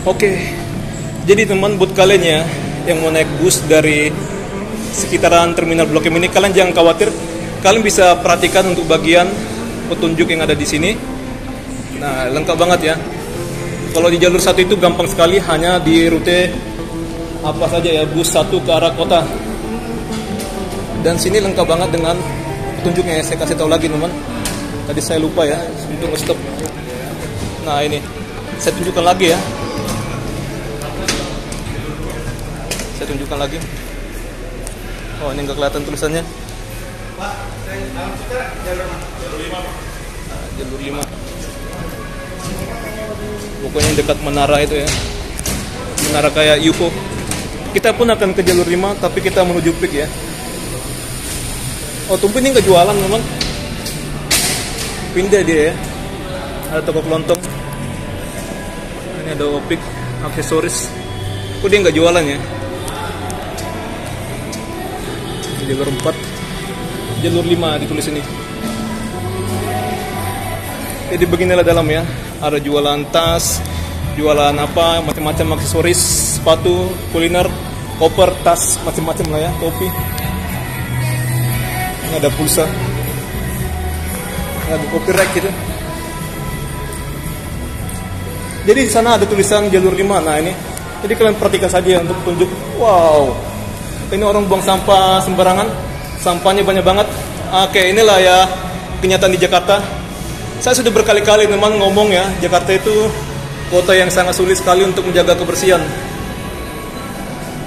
Oke, jadi teman buat kalian ya yang mau naik bus dari sekitaran terminal Blok M ini, kalian jangan khawatir. Kalian bisa perhatikan untuk bagian petunjuk yang ada di sini. Nah, lengkap banget ya. Kalau di jalur 1 itu gampang sekali, hanya di rute apa saja ya, bus 1 ke arah kota. Dan sini lengkap banget dengan petunjuknya. Saya kasih tahu lagi teman. Tadi saya lupa ya untuk stop. Nah ini, saya tunjukkan lagi ya. Saya tunjukkan lagi. Oh, ini nggak kelihatan tulisannya. Jalur 5. Pokoknya dekat menara itu ya. Menara kayak UFO. Kita pun akan ke jalur 5, tapi kita menuju Pik ya. Oh, tumpu ini nggak jualan memang. Pindah dia ya. Ada toko kelontong. Ini ada opik, aksesoris. Kok dia nggak jualan ya? Jalur 4, jalur 5 ditulis ini. Jadi beginilah dalam ya. Ada jualan tas, jualan apa, macam-macam aksesoris, sepatu, kuliner, koper, tas, macam-macam lah ya, topi. Ini ada pulsa. Ini ada kopi rack gitu. Jadi di sana ada tulisan jalur 5. Nah ini. Jadi kalian perhatikan saja untuk tunjuk. Wow. Ini orang buang sampah sembarangan. Sampahnya banyak banget. Oke, inilah ya kenyataan di Jakarta. Saya sudah berkali-kali teman ngomong ya, Jakarta itu kota yang sangat sulit sekali untuk menjaga kebersihan.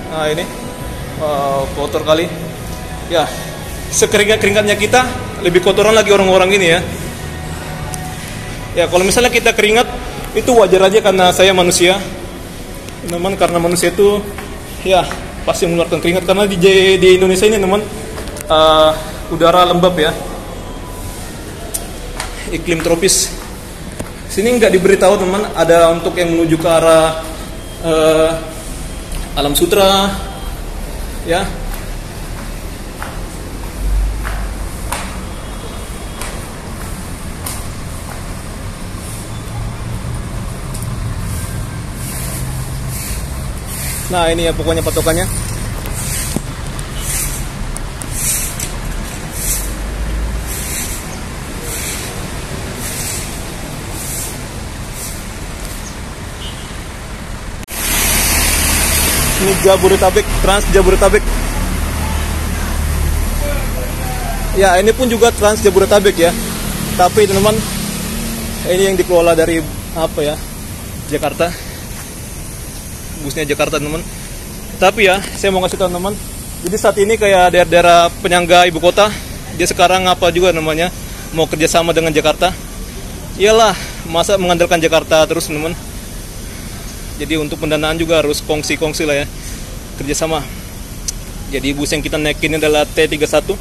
Nah ini, wow, kotor kali. Ya, sekeringat-keringatnya kita, lebih kotoran lagi orang-orang ini ya. Ya, kalau misalnya kita keringat, itu wajar aja karena saya manusia. Teman, karena manusia itu, ya pasti mengeluarkan keringat. Karena di Indonesia ini teman, udara lembab ya. Iklim tropis. Sini nggak diberitahu teman, ada untuk yang menuju ke arah Alam Sutra, ya. Nah ini ya pokoknya patokannya. Ini Jabodetabek, Trans Jabodetabek. Ya ini pun juga Trans Jabodetabek ya. Tapi teman-teman, ini yang dikelola dari apa ya, Jakarta. Busnya Jakarta teman. Tapi ya saya mau kasih tahu teman, jadi saat ini kayak daerah-daerah penyangga ibu kota, dia sekarang apa juga namanya, mau kerjasama dengan Jakarta. Iyalah, masa mengandalkan Jakarta terus teman. Jadi untuk pendanaan juga harus kongsi-kongsi lah ya, kerjasama. Jadi bus yang kita naikin adalah T31,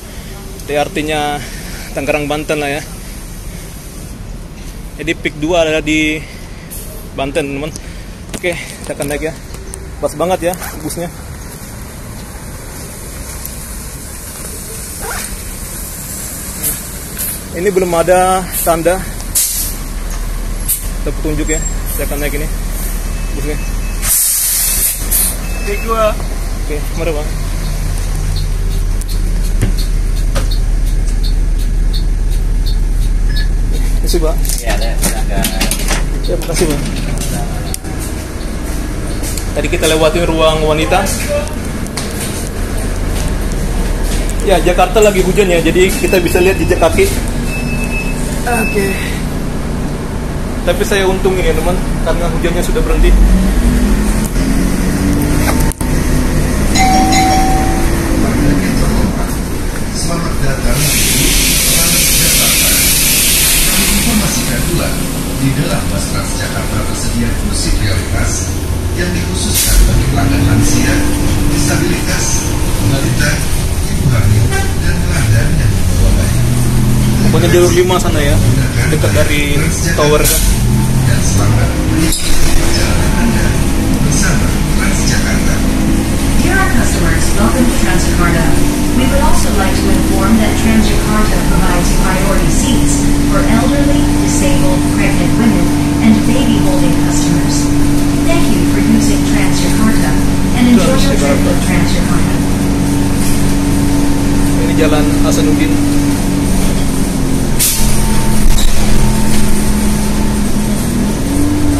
T artinya Tangerang Banten lah ya. Jadi Pik 2 ada di Banten teman. Oke, kita akan naik ya. Pas banget ya busnya. Ini belum ada tanda atau petunjuk ya. Saya akan naik ini busnya. Pik 2. Oke, mari Bang. Terima kasih Bang. Ya, silakan. Ya, makasih Bang. Tadi kita lewatin ruang wanita. Ya, Jakarta lagi hujan ya, jadi kita bisa lihat jejak kaki. Oke. Tapi saya untung ini teman, karena hujannya sudah berhenti. Selamat datang di Jakarta. Kami informasikan pula, di dalam bus Transjakarta tersedia kursi prioritas yang dikhususkan bagi pelanggan lansia, disabilitas, balita, ibu hamil, dan pelanggan yang membawa bayi. Pokoknya jalur 5 sana ya, dekat dari tower kan. Dan selamat menikmati perjalanan Anda bersama Transjakarta. Dear our customers, welcome to Transjakarta. We would also like to inform that Transjakarta provides priority seats for elderly, disabled, pregnant women, and baby holding customers. Thank you for Hasanuddin.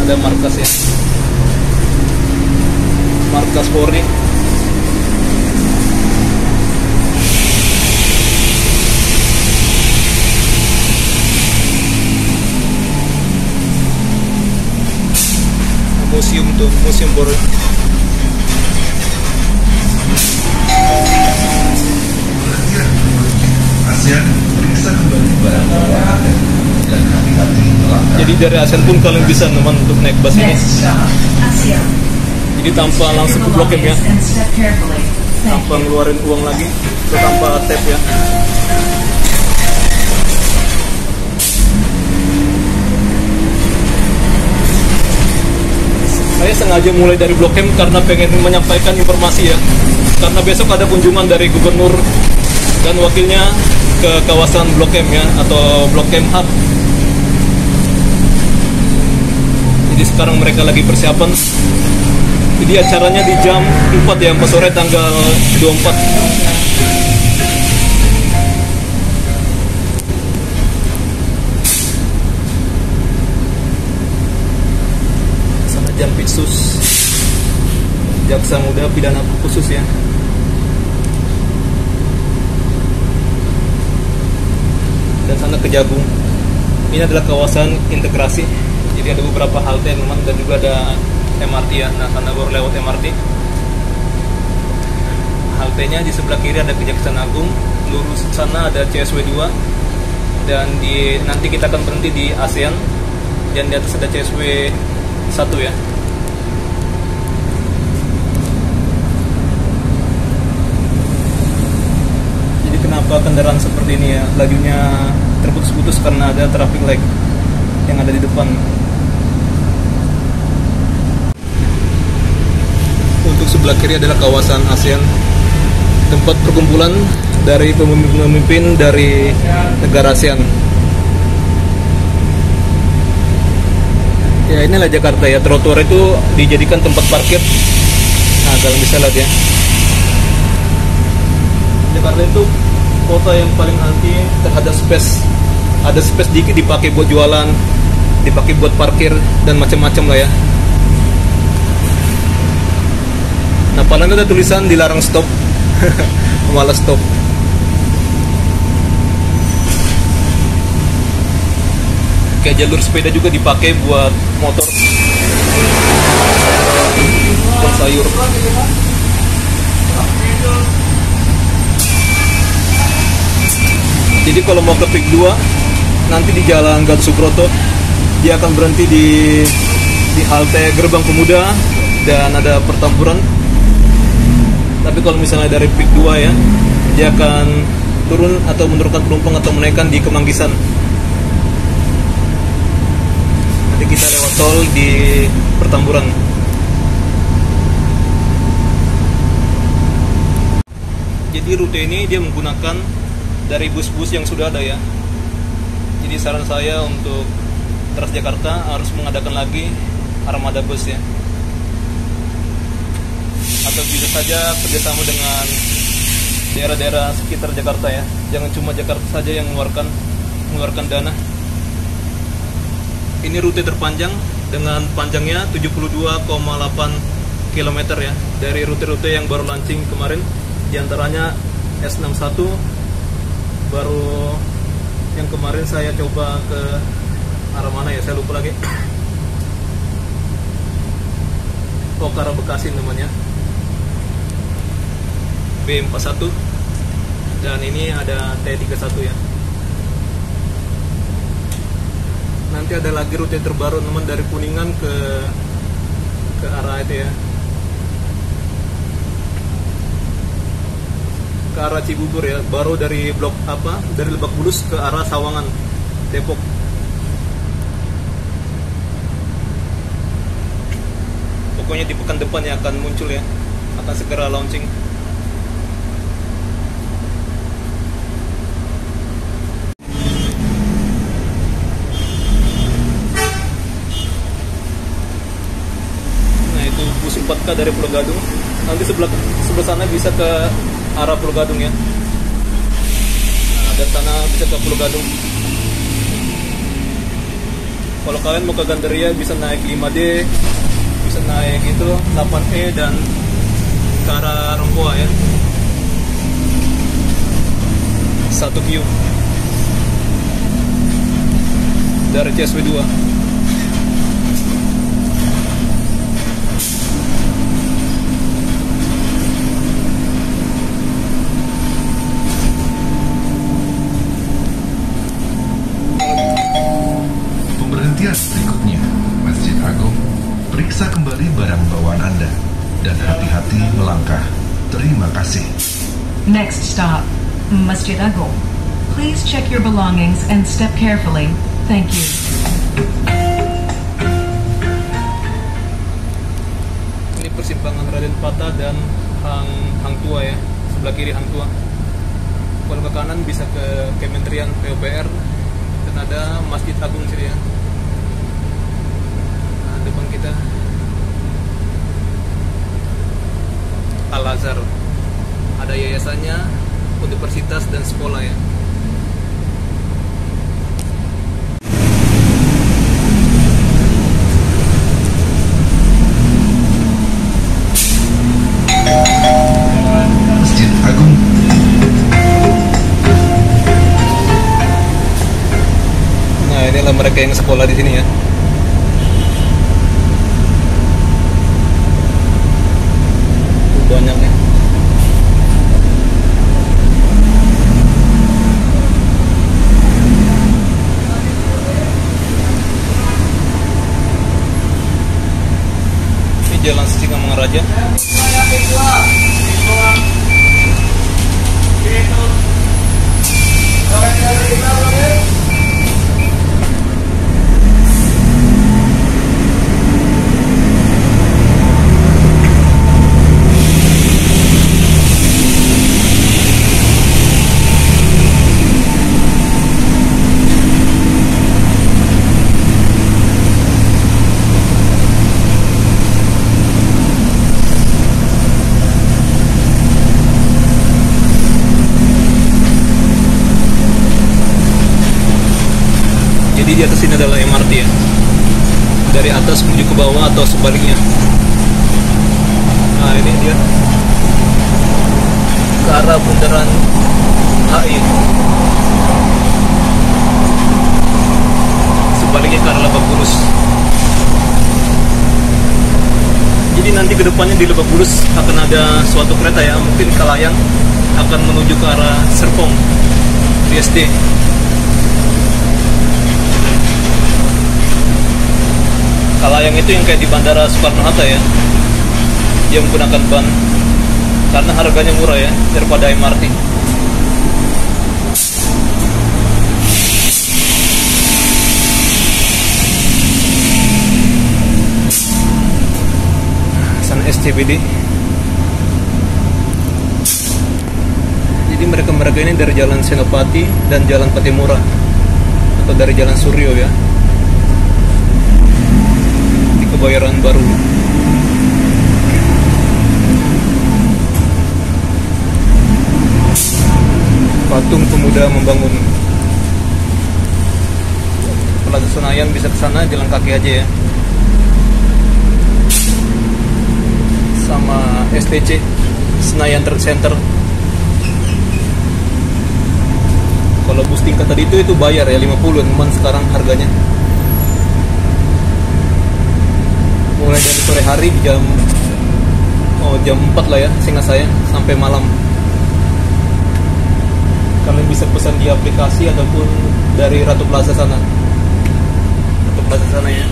Ada markas ya, markas Polri. Museum tuh, museum Polri. ASEAN periksa kembali barang bawaan Anda dan hati-hati melanggar. Jadi dari ASEAN pun kalian bisa teman untuk naik bus ini. Next stop, ASEAN. Jadi tanpa langsung ke Blok M ya, And step carefully. Thank tanpa you. ngeluarin uang lagi, atau tanpa tap ya. Saya sengaja mulai dari Blok M karena pengen menyampaikan informasi ya. Karena besok ada kunjungan dari gubernur dan wakilnya ke kawasan Blok M ya, atau Blok M Hub. Jadi sekarang mereka lagi persiapan. Jadi acaranya di jam 4 ya, 4 sore tanggal 24. Sana Jampitsus, Jaksa Muda Pidana Khusus ya. Dan sana Kejagung. Ini adalah kawasan integrasi. Jadi ada beberapa halte memang, dan juga ada MRT ya. Nah, sana baru lewat MRT. Haltenya di sebelah kiri ada Kejaksaan Agung, lurus sana ada CSW 2, dan nanti kita akan berhenti di ASEAN, dan di atas ada CSW 1 ya. Jadi kenapa kendaraan seperti ini ya, lajunya terputus-putus karena ada traffic light yang ada di depan. Untuk sebelah kiri adalah kawasan ASEAN, tempat perkumpulan dari pemimpin-pemimpin dari negara ASEAN. Ya, inilah Jakarta ya, trotoar itu dijadikan tempat parkir. Nah, kalian bisa lihat ya. Jakarta itu kota yang paling anti terhadap space. Ada space dikit dipakai buat jualan, dipakai buat parkir, dan macam-macam lah ya. Nah, padahal ada tulisan dilarang stop, malah stop. Kayak jalur sepeda juga dipakai buat motor, buat sayur. Jadi kalau mau ke Pik 2 nanti di Jalan Gatot Subroto, dia akan berhenti di halte Gerbang Pemuda dan ada pertempuran. Tapi kalau misalnya dari Pik 2 ya, dia akan turun atau menurunkan penumpang atau menaikkan di Kemanggisan. Nanti kita lewat tol di pertempuran. Jadi rute ini dia menggunakan dari bus-bus yang sudah ada ya. Jadi saran saya untuk Transjakarta harus mengadakan lagi armada bus ya. Atau bisa saja kerjasama dengan daerah-daerah sekitar Jakarta ya. Jangan cuma Jakarta saja yang mengeluarkan dana. Ini rute terpanjang dengan panjangnya 72,8 km ya. Dari rute-rute yang baru launching kemarin, diantaranya S61, baru yang kemarin saya coba ke arah mana ya, saya lupa lagi. Oh, ke arah Bekasi namanya, B41, dan ini ada T31 ya. Nanti ada lagi rute terbaru teman dari Kuningan ke arah itu ya, ke arah Cibubur ya, baru dari dari Lebak Bulus ke arah Sawangan, Depok. Pokoknya di pekan depan ya akan muncul ya, akan segera launching. Nah itu bus 4K dari Pulau Gadung. Nanti sebelah sana bisa ke arah Pulau Gadung ya. dari sana bisa ke Pulau Gadung. Kalau kalian mau ke Gandaria bisa naik 5D, bisa naik itu 8E dan ke arah Rempoa ya. 1Q dari CSW 2. Pemberhentian berikutnya, Masjid Agung. Periksa kembali barang bawaan Anda dan hati-hati melangkah. Terima kasih. Next stop, Masjid Agung. Please check your belongings and step carefully. Thank you. Ini persimpangan Raden Patah dan Hang Tua ya, sebelah kiri Hang Tua. Kalau ke kanan bisa ke Kementerian PUPR dan ada Masjid Agung sini ya. Nah, depan kita Al-Azhar. Ada yayasannya, universitas dan sekolah ya. Masjid Agung. Nah, inilah mereka yang sekolah di sini ya. Banyak ya. Ini Jalan Singamangaraja. Jadi di atas ini adalah MRT ya. Dari atas menuju ke bawah atau sebaliknya. Nah, ini dia ke arah bundaran HI. Sebaliknya ke arah Lebak Bulus. Jadi nanti kedepannya di Lebak Bulus akan ada suatu kereta ya, mungkin Kalayang akan menuju ke arah Serpong di SD. Kalayang itu yang kayak di Bandara Soekarno-Hatta ya, dia menggunakan ban karena harganya murah ya daripada MRT. Sana SCBD. Jadi mereka ini dari Jalan Senopati dan Jalan Patimura atau dari Jalan Suryo ya. Kebayoran Baru. Patung Pemuda Membangun. Plaza Senayan bisa ke sana jalan kaki aja ya. Sama STC Senayan Trade Center. Kalau bus tingkat tadi itu bayar ya 50, teman sekarang harganya. Mulai dari sore hari jam 4 lah ya, seingat saya, sampai malam. Kalian bisa pesan di aplikasi ataupun dari Ratu Plaza sana. Ratu Plaza sana ya.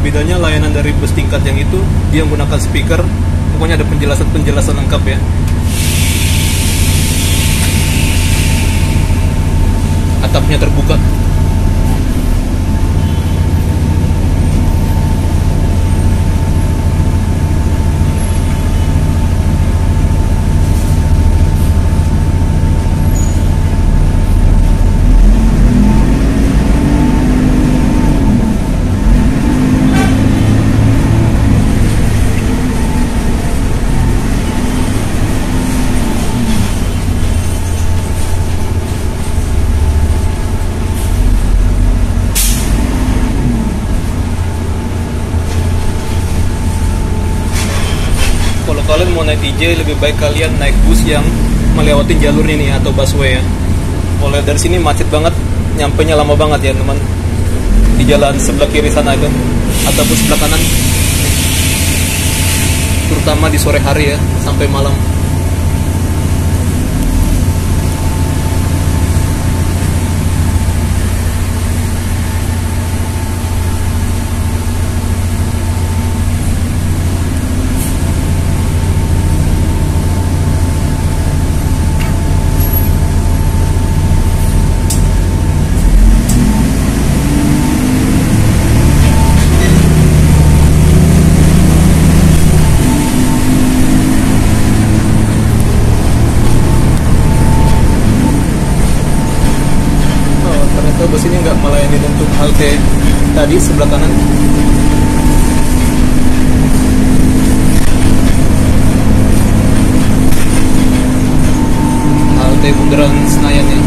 Bedanya layanan dari bus tingkat yang itu, dia menggunakan speaker, pokoknya ada penjelasan lengkap ya. Atapnya terbuka. kalian mau naik TJ, lebih baik kalian naik bus yang melewati jalur ini atau busway ya. Oleh dari sini macet banget, nyampenya lama banget ya teman. Di jalan sebelah kiri sana itu ataupun sebelah kanan, terutama di sore hari ya sampai malam. Bus ini nggak melayani untuk halte tadi sebelah kanan. Halte bundaran Senayan ya.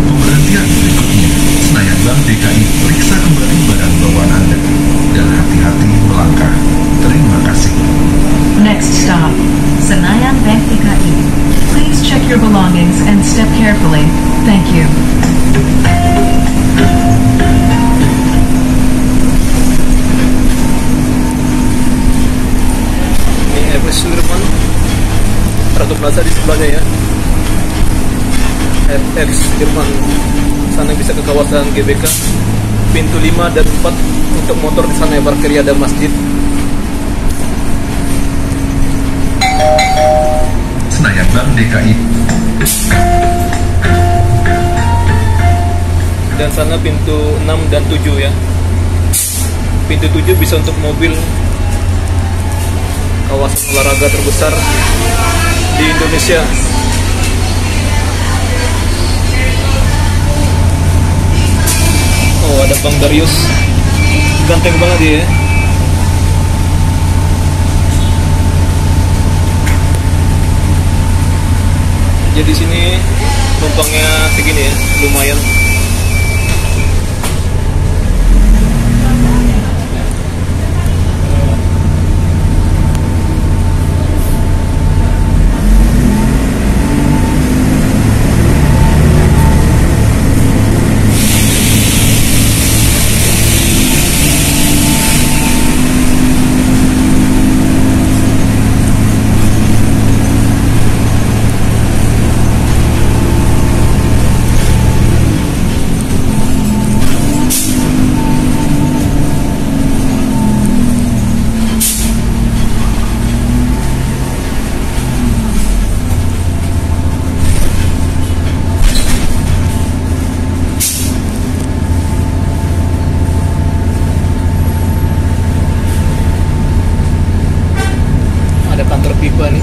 Pemberhentian berikutnya, Senayan Bank DKI, periksa kembali barang bawaan Anda dan hati-hati melangkah. Terima kasih. Next stop, Senayan Bank DKI. Please check your belongings and step carefully. Thank you. Ini Everest Sudirman, Ratu Plaza di sebelahnya ya. Everest Sudirman. Sana bisa ke kawasan GBK. Pintu 5 dan 4 untuk motor di sana ya, parkir ada masjid. Senayan Bank DKI. Dan sana pintu 6 dan 7 ya. Pintu 7 bisa untuk mobil. Kawasan olahraga terbesar di Indonesia. Oh, ada Bang Darius. Ganteng banget dia ya. Jadi sini numpangnya segini ya, lumayan. Kantor pipa nih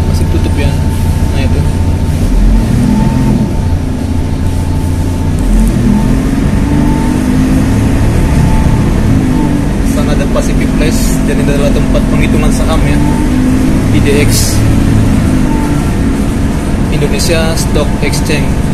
masih tutup ya. Nah itu sana ada Pacific Place dan ini adalah tempat penghitungan saham ya, IDX, Indonesia Stock Exchange.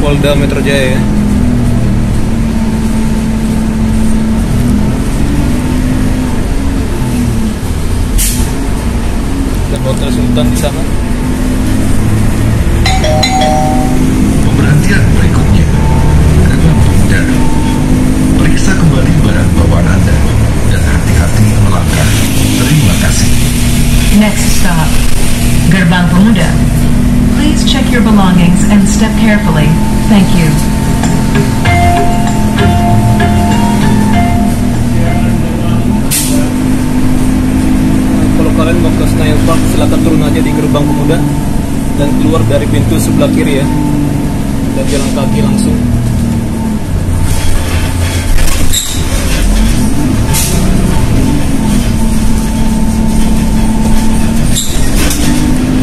Polda Metro Jaya ya. Dan Hotel Sultan di sana. Pemberhentian berikutnya, gerbang udara. Periksa kembali barang bawaan Anda dan hati-hati melangkah. Terima kasih. Next stop, Gerbang Pemuda. Please check your belongings and step carefully. Thank you. Kalau kalian mau ke Senayan Park, silakan turun aja di Gerbang Pemuda dan keluar dari pintu sebelah kiri ya, dan jalan kaki langsung.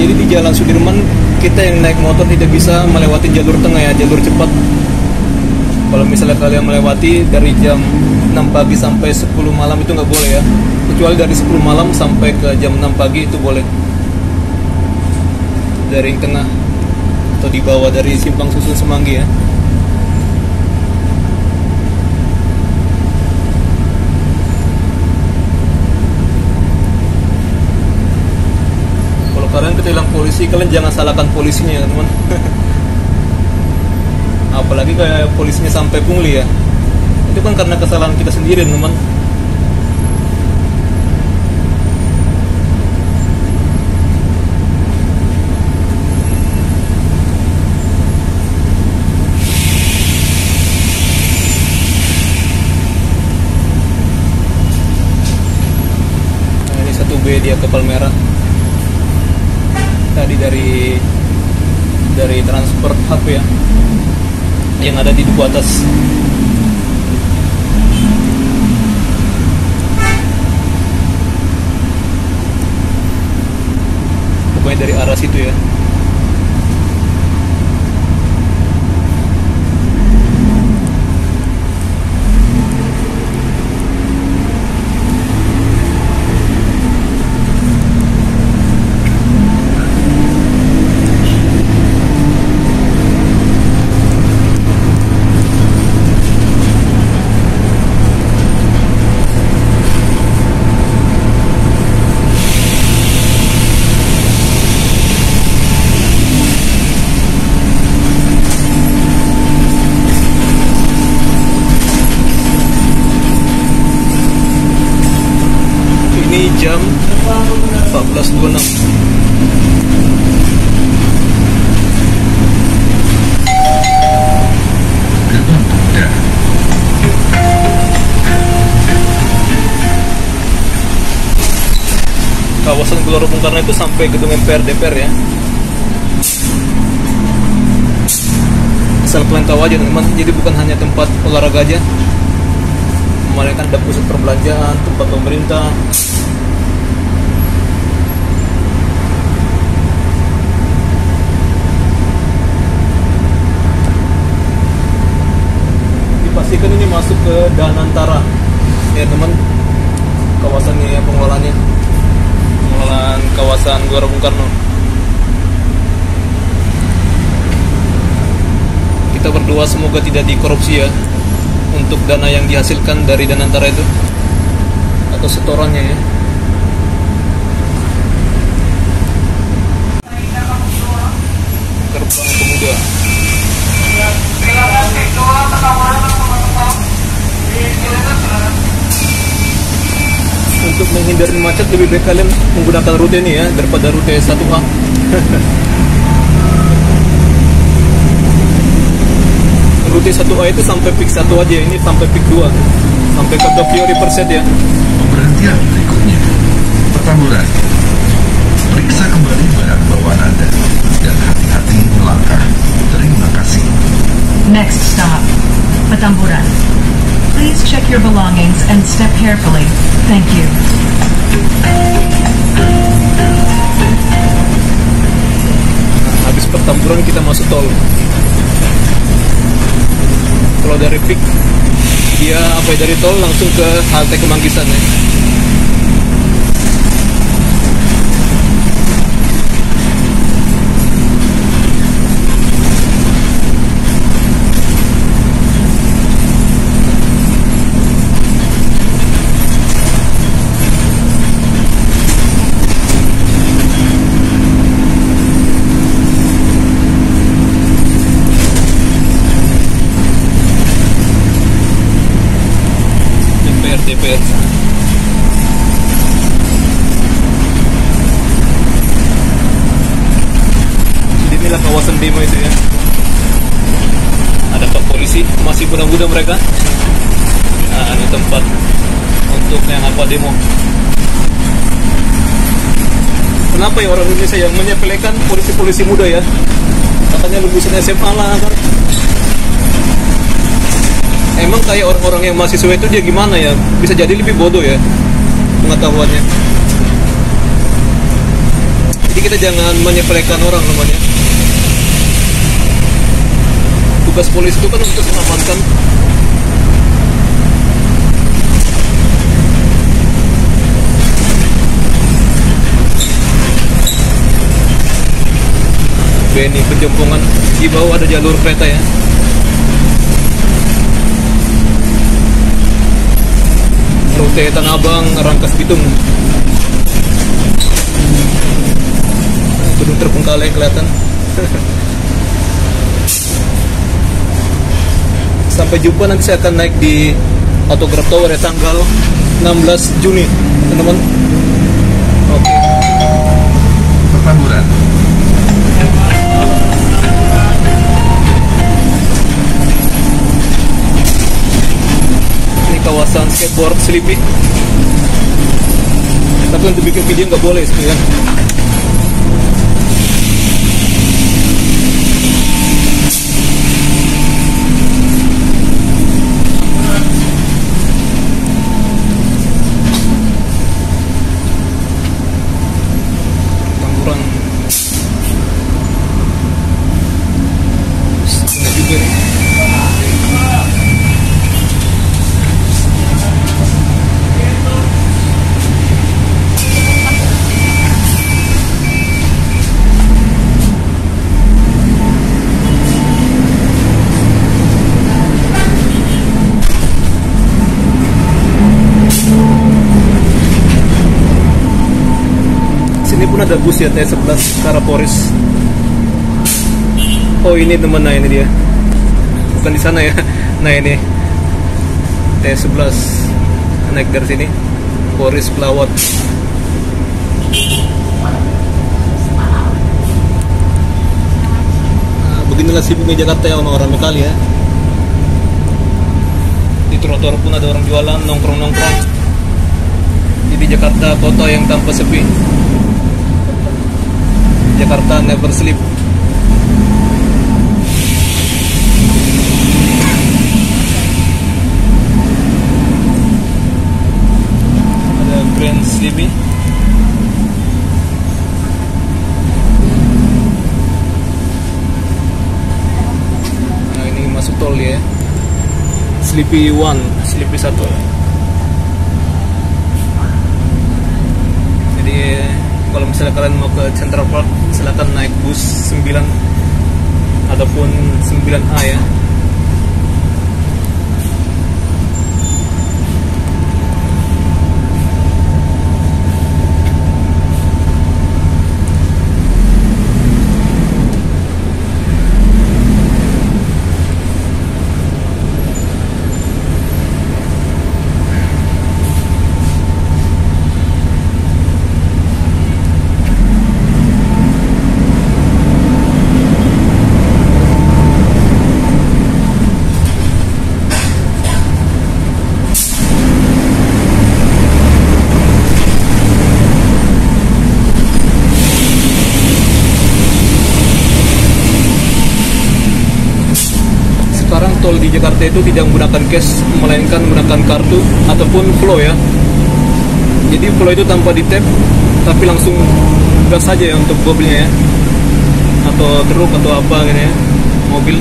Jadi di Jalan Sudirman kita yang naik motor tidak bisa melewati jalur tengah ya, jalur cepat. Kalau misalnya kalian melewati dari jam 6 pagi sampai 10 malam itu nggak boleh ya. Kecuali dari 10 malam sampai ke jam 6 pagi itu boleh. Dari yang tengah atau di bawah dari Simpang Susun Semanggi ya. Kalau kalian ketilang polisi, kalian jangan salahkan polisinya ya teman. Apalagi kayak polisinya sampai pungli ya, itu kan karena kesalahan kita sendiri teman. Nah, ini 1B dia ke Palmerah. Tadi dari transfer HP ya, yang ada di duku atas. Pokoknya dari arah situ ya. Ini jam 14.26. Gerbang Pemuda. Kawasan Gelora Bung Karno itu sampai gedung MPR DPR ya. Asal kalian tahu aja teman, jadi bukan hanya tempat olahraga aja, melainkan ada pusat perbelanjaan, tempat pemerintah. Dipastikan ini masuk ke Danantara ya teman, kawasannya ya, pengelolaannya, pengelolaan kawasan Gelora Bung Karno. Kita berdoa semoga tidak dikorupsi ya untuk dana yang dihasilkan dari Danantara itu atau setorannya ya. Gerbang Pemuda. Untuk menghindari macet lebih baik kalian menggunakan rute ini ya daripada rute 1A. Rute 1A itu sampai peak 1 aja, ini sampai peak 2, sampai ke Tokyo Riverside ya. Pemberhentian berikutnya. Petamburan. Periksa kembali barang bawaan Anda dan hati-hati melangkah. Terima kasih. Next stop, Petamburan. Please check your belongings and step carefully. Thank you. Habis Petamburan kita masuk tol. Kalau dari peak dia dari tol langsung ke halte Kemanggisan ya. DPR. Jadi inilah kawasan demo itu ya. Ada Pak Polisi, masih muda-muda mereka. Nah, ini tempat untuk yang apa demo. Kenapa ya orang Indonesia yang menyepelekan polisi-polisi muda ya? Katanya lulusan SMA lah kan. Emang kayak orang-orang yang mahasiswa itu dia gimana ya? Bisa jadi lebih bodoh ya pengetahuannya. Jadi kita jangan menyepelekan orang namanya. Tugas polisi itu kan untuk mengamankan Beni Pejompongan. Di bawah ada jalur kereta ya. Rute Tanah Abang, Rangkas Bitung. Gedung Terbengkalai kelihatan. Sampai jumpa, nanti saya akan naik di Autograph Tower ya, tanggal 16 Juni teman-teman. Oke. Petamburan. Ini kawasan skateboard Sleepy. Tapi untuk bikin video nggak boleh sebenarnya. Ini pun ada bus ya, T11 Karaporis. Oh ini teman, nah ini dia. Bukan di sana ya. Nah ini T11 naik dari sini. Poris Pelawat. Nah, beginilah sibuknya Jakarta ya, orang-orang kali ya. Di trotoar pun ada orang jualan, nongkrong-nongkrong. Jadi Jakarta kota yang tanpa sepi. Jakarta never sleep. Ada Grand Sleepy. Nah ini masuk tol ya. Sleepy 1, Sleepy 1. Jadi kalau misalnya kalian mau ke Central Park, silakan naik bus 9 ataupun 9A ya. Tol di Jakarta itu tidak menggunakan cash, melainkan menggunakan kartu ataupun flow ya. Jadi flow itu tanpa di tap, tapi langsung gas saja ya untuk mobilnya ya, atau truk atau apa gitu ya, mobil.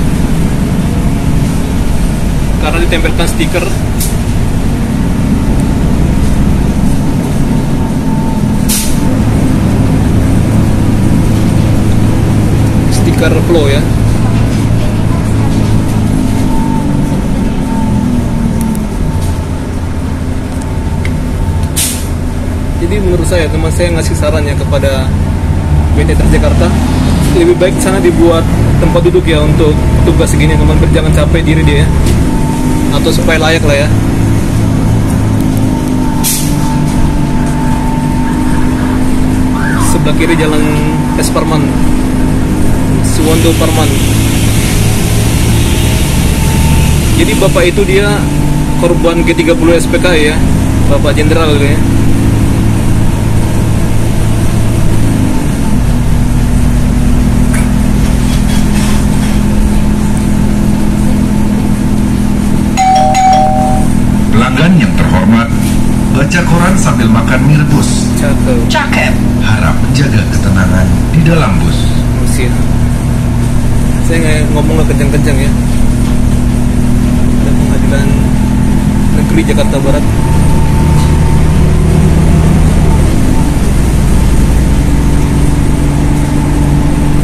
Karena ditempelkan stiker. Stiker flow ya. Jadi menurut saya, teman saya ngasih sarannya kepada PT Transjakarta, lebih baik sana dibuat tempat duduk ya untuk tugas segini, teman, jangan capek diri dia ya. Atau supaya layak lah ya. Sebelah kiri jalan S. Parman, Suwondo Parman. Jadi bapak itu dia korban G30 SPK ya, Bapak Jenderal ya. Pelanggan yang terhormat, baca koran sambil makan mie rebus. Cakep. Cakep. harap menjaga ketenangan di dalam bus. Mesin. Saya nggak ngomong nggak kencang-kencang ya. Ada Pengadilan Negeri Jakarta Barat.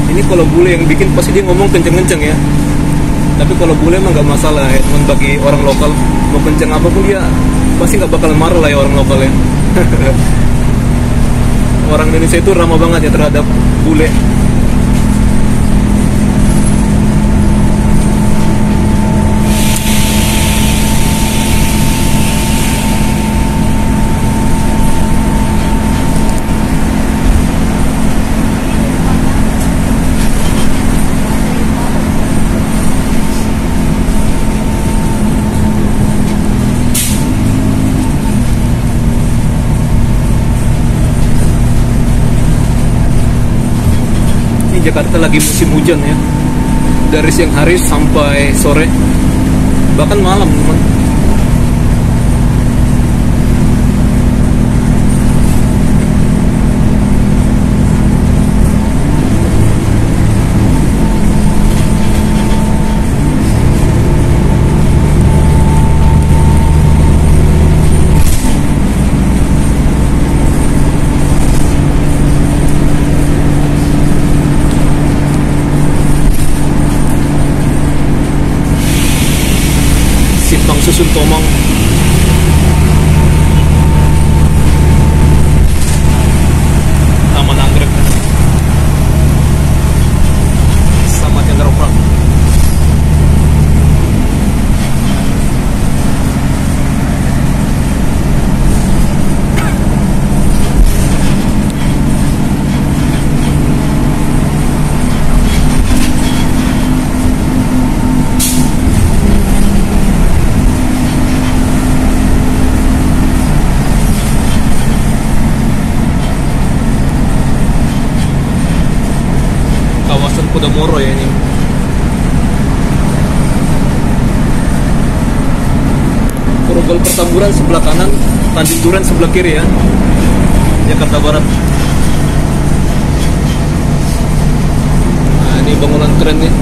Ini kalau bule yang bikin pasti dia ngomong kenceng-kenceng ya. Tapi kalau bule emang nggak masalah ya, teman, bagi orang lokal mau kenceng apapun dia pasti nggak bakal marah lah ya orang lokal ya. Orang Indonesia itu ramah banget ya terhadap bule. Jakarta lagi musim hujan ya, dari siang hari sampai sore, bahkan malam teman. Simpang Susun Tomang. Taman Anggrek sama Chandra. Podomoro ya ini. Grogol Pertamburan sebelah kanan, Tanjung Duren sebelah kiri ya, Jakarta Barat. Nah ini bangunan keren nih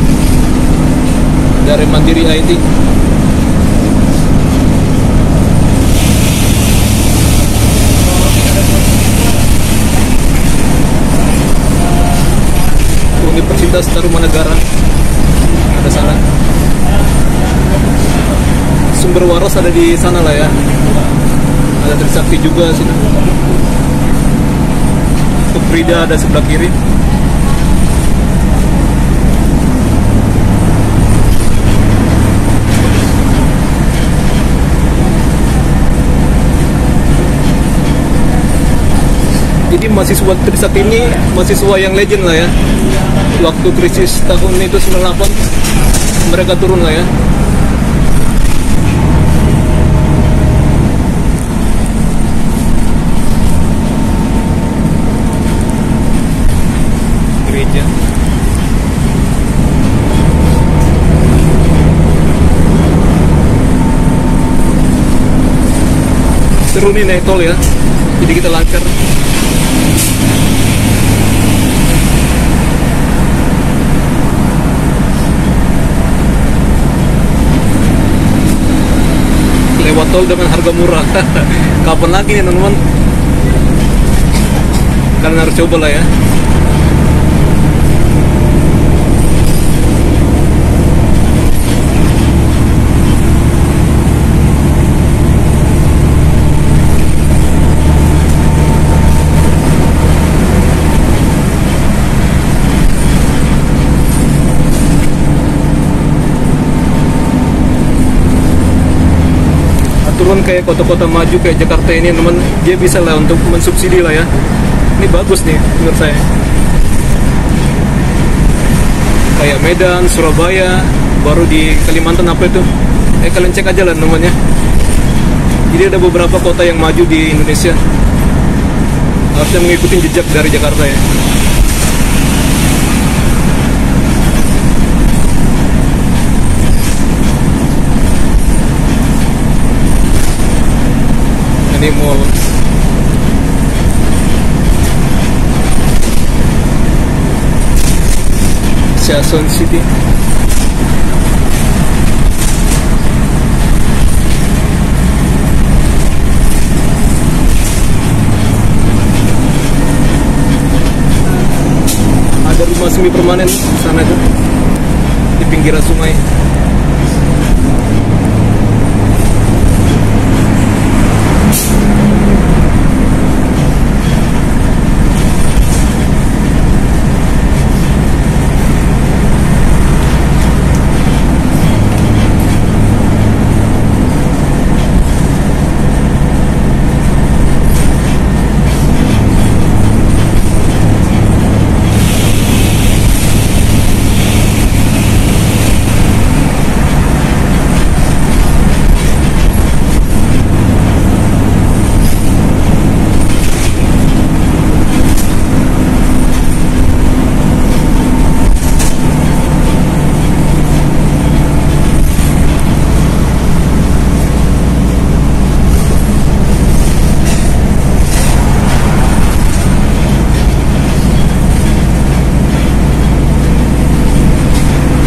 dari Mandiri IT. Universitas Tarumanegara ada sana. Sumber Waras ada di sana lah ya. Ada Trisakti juga sini. Keprida ada sebelah kiri. Jadi mahasiswa Trisakti ini mahasiswa yang legend lah ya. Waktu krisis tahun itu 98 mereka turun lah ya. Gereja. Seru nih naik tol ya. Jadi kita lancar. Lewat tol dengan harga murah. Kapan lagi nih teman-teman? Kalian harus coba lah ya. Turun kayak kota-kota maju kayak Jakarta ini teman, dia bisa lah untuk mensubsidi lah ya. Ini bagus nih menurut saya. Kayak Medan, Surabaya, baru di Kalimantan apa itu? Kalian cek aja lah namanya. Jadi ada beberapa kota yang maju di Indonesia. Harusnya mengikuti jejak dari Jakarta ya. Ini mall. Chason City. Ada rumah semi permanen sana tuh di pinggiran sungai.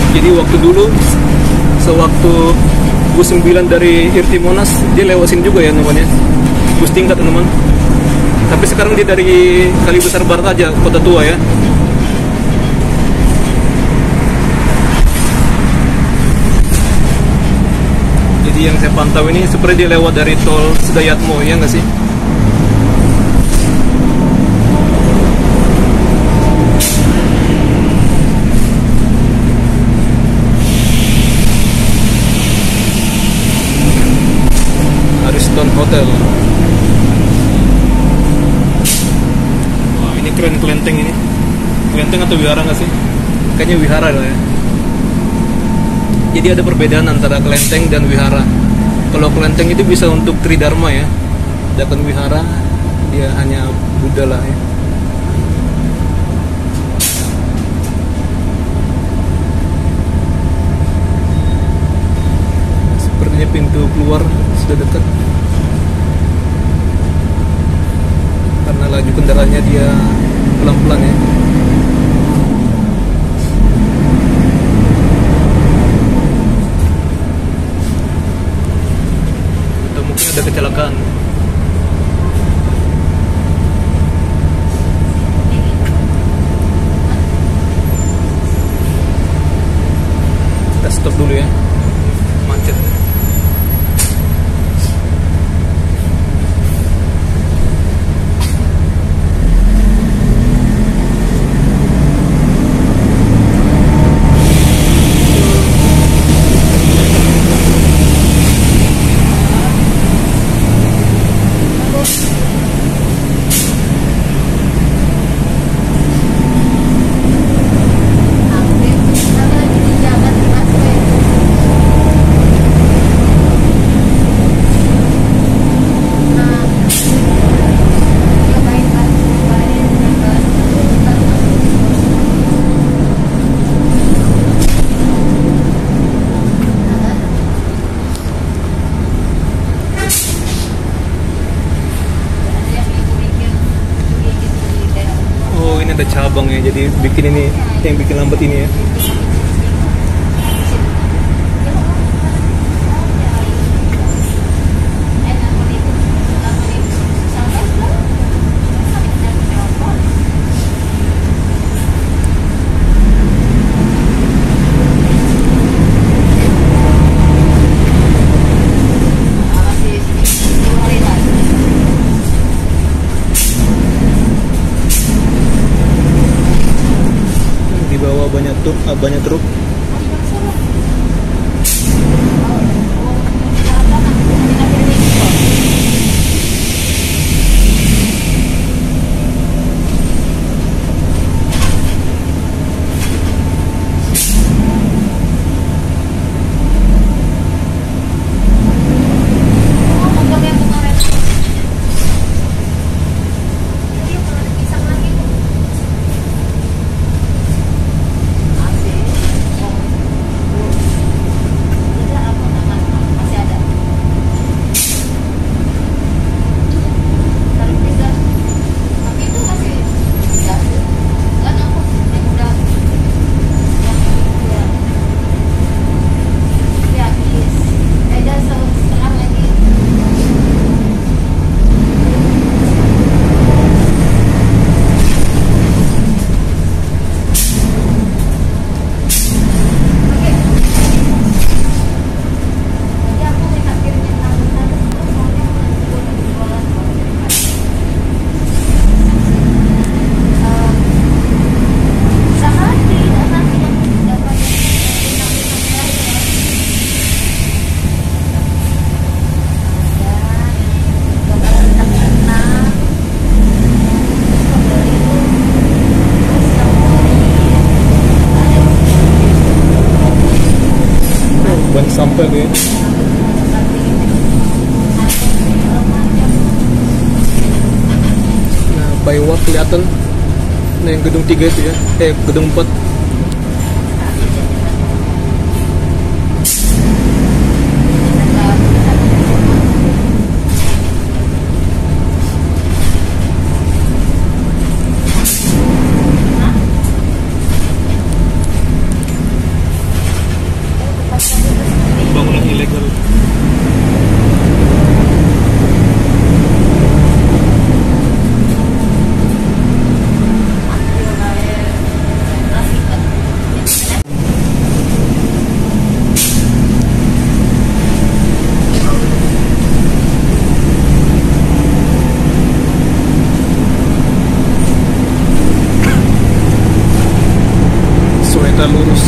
Jadi waktu dulu, sewaktu bus 9 dari Irti Monas, dia lewatin juga ya namanya, bus tingkat teman. Tapi sekarang dia dari Kalibesar Barat aja, kota tua ya. Jadi yang saya pantau ini seperti dia lewat dari tol Sedayatmo, ya nggak sih? Ariston Hotel. Wah, ini keren kelenteng ini. Kelenteng atau wihara nggak sih? Kayaknya wihara lah ya. Jadi ada perbedaan antara kelenteng dan wihara. Kalau kelenteng itu bisa untuk tridharma ya. Sedangkan wihara dia hanya Buddha lah ya. Sepertinya pintu keluar sudah dekat. Karena laju kendaraannya dia pelan-pelan ya. Atau mungkin ada kecelakaan. Kita stop dulu ya. Macet. Ada cabang ya, jadi bikin ini yang bikin lambat ini ya. Banyak truk. sampai tuh ya. Nah, Baiwa kelihatan. Nah, yang gedung 3 itu ya. Gedung 4. Bangunan ilegal. Soeta lurus.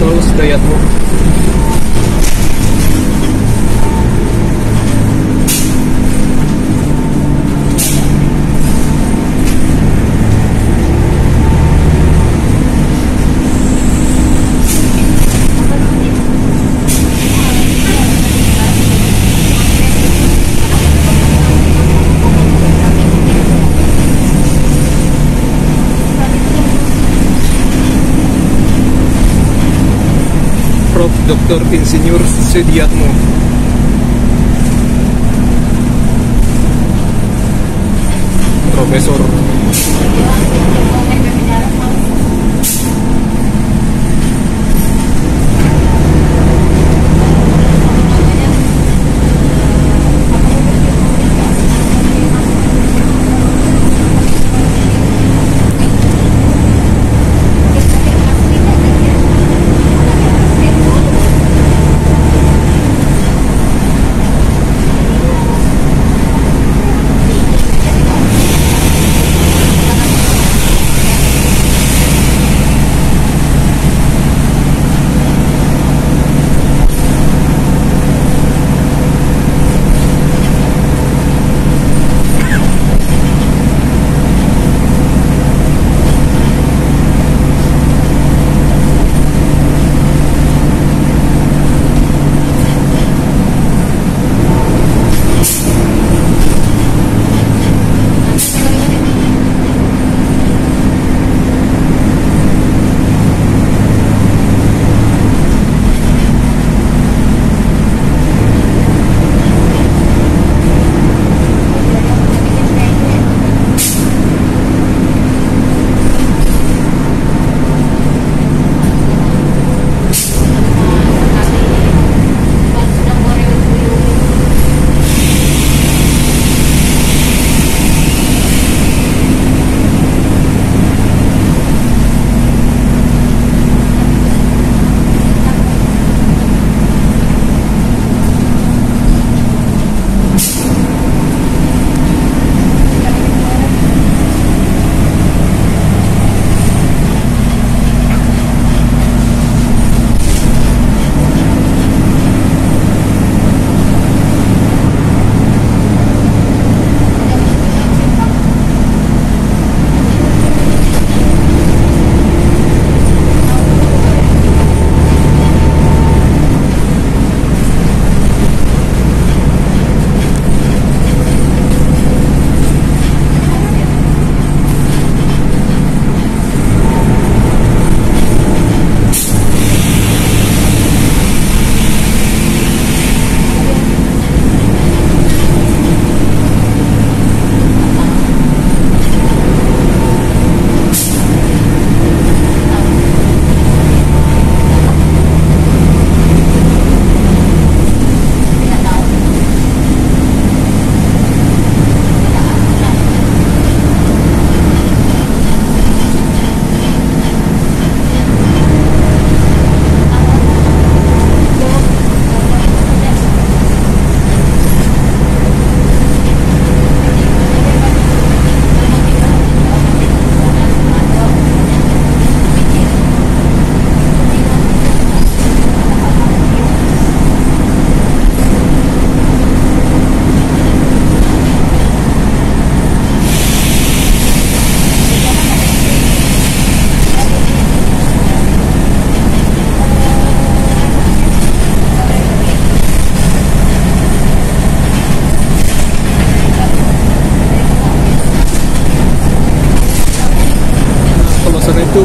Terus Dayatmo. Prof. Dr. Insinyur Sudiatmo. Profesor.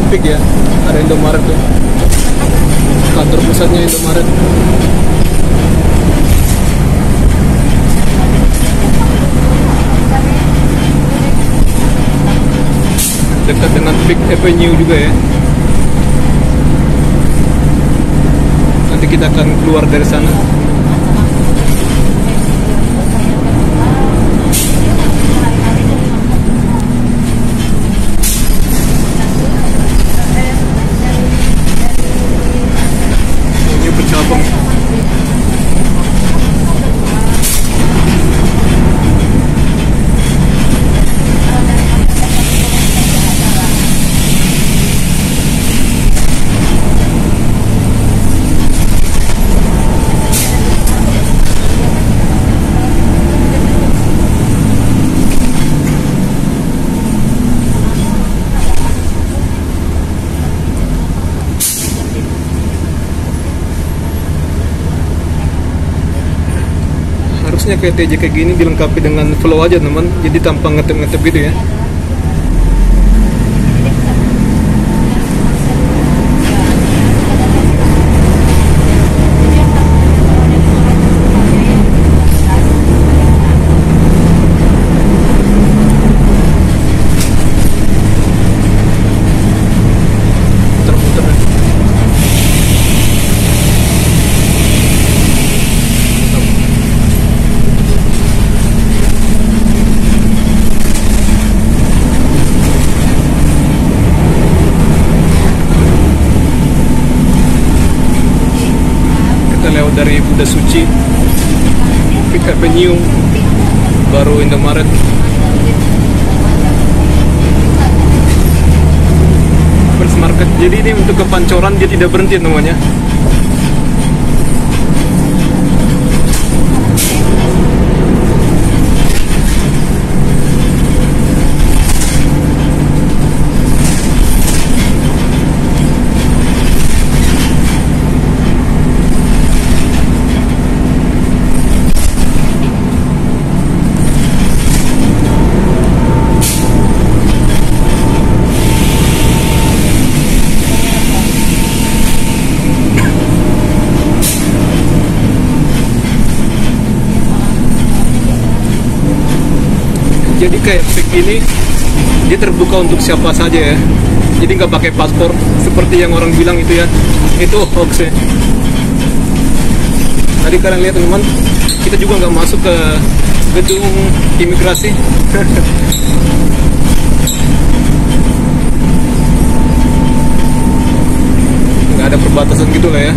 Peak ya, ada Indomaret tuh, kantor pusatnya Indomaret. Dekat dengan Peak Avenue juga ya. Nanti kita akan keluar dari sana. Ini bercabang. Harusnya kayak TJ kayak gini dilengkapi dengan flow aja teman, jadi tanpa ngetep-ngetep gitu ya. Muter-muter. Lewat dari Buddha Suci, Peak Avenue, baru Indomaret. First Market. Jadi ini untuk ke Pancoran dia tidak berhenti namanya. Jadi kayak Peak ini dia terbuka untuk siapa saja ya. Jadi nggak pakai paspor seperti yang orang bilang itu ya. Itu hoax ya. Tadi kalian lihat teman, kita juga nggak masuk ke gedung imigrasi. Nggak ada perbatasan gitu lah ya.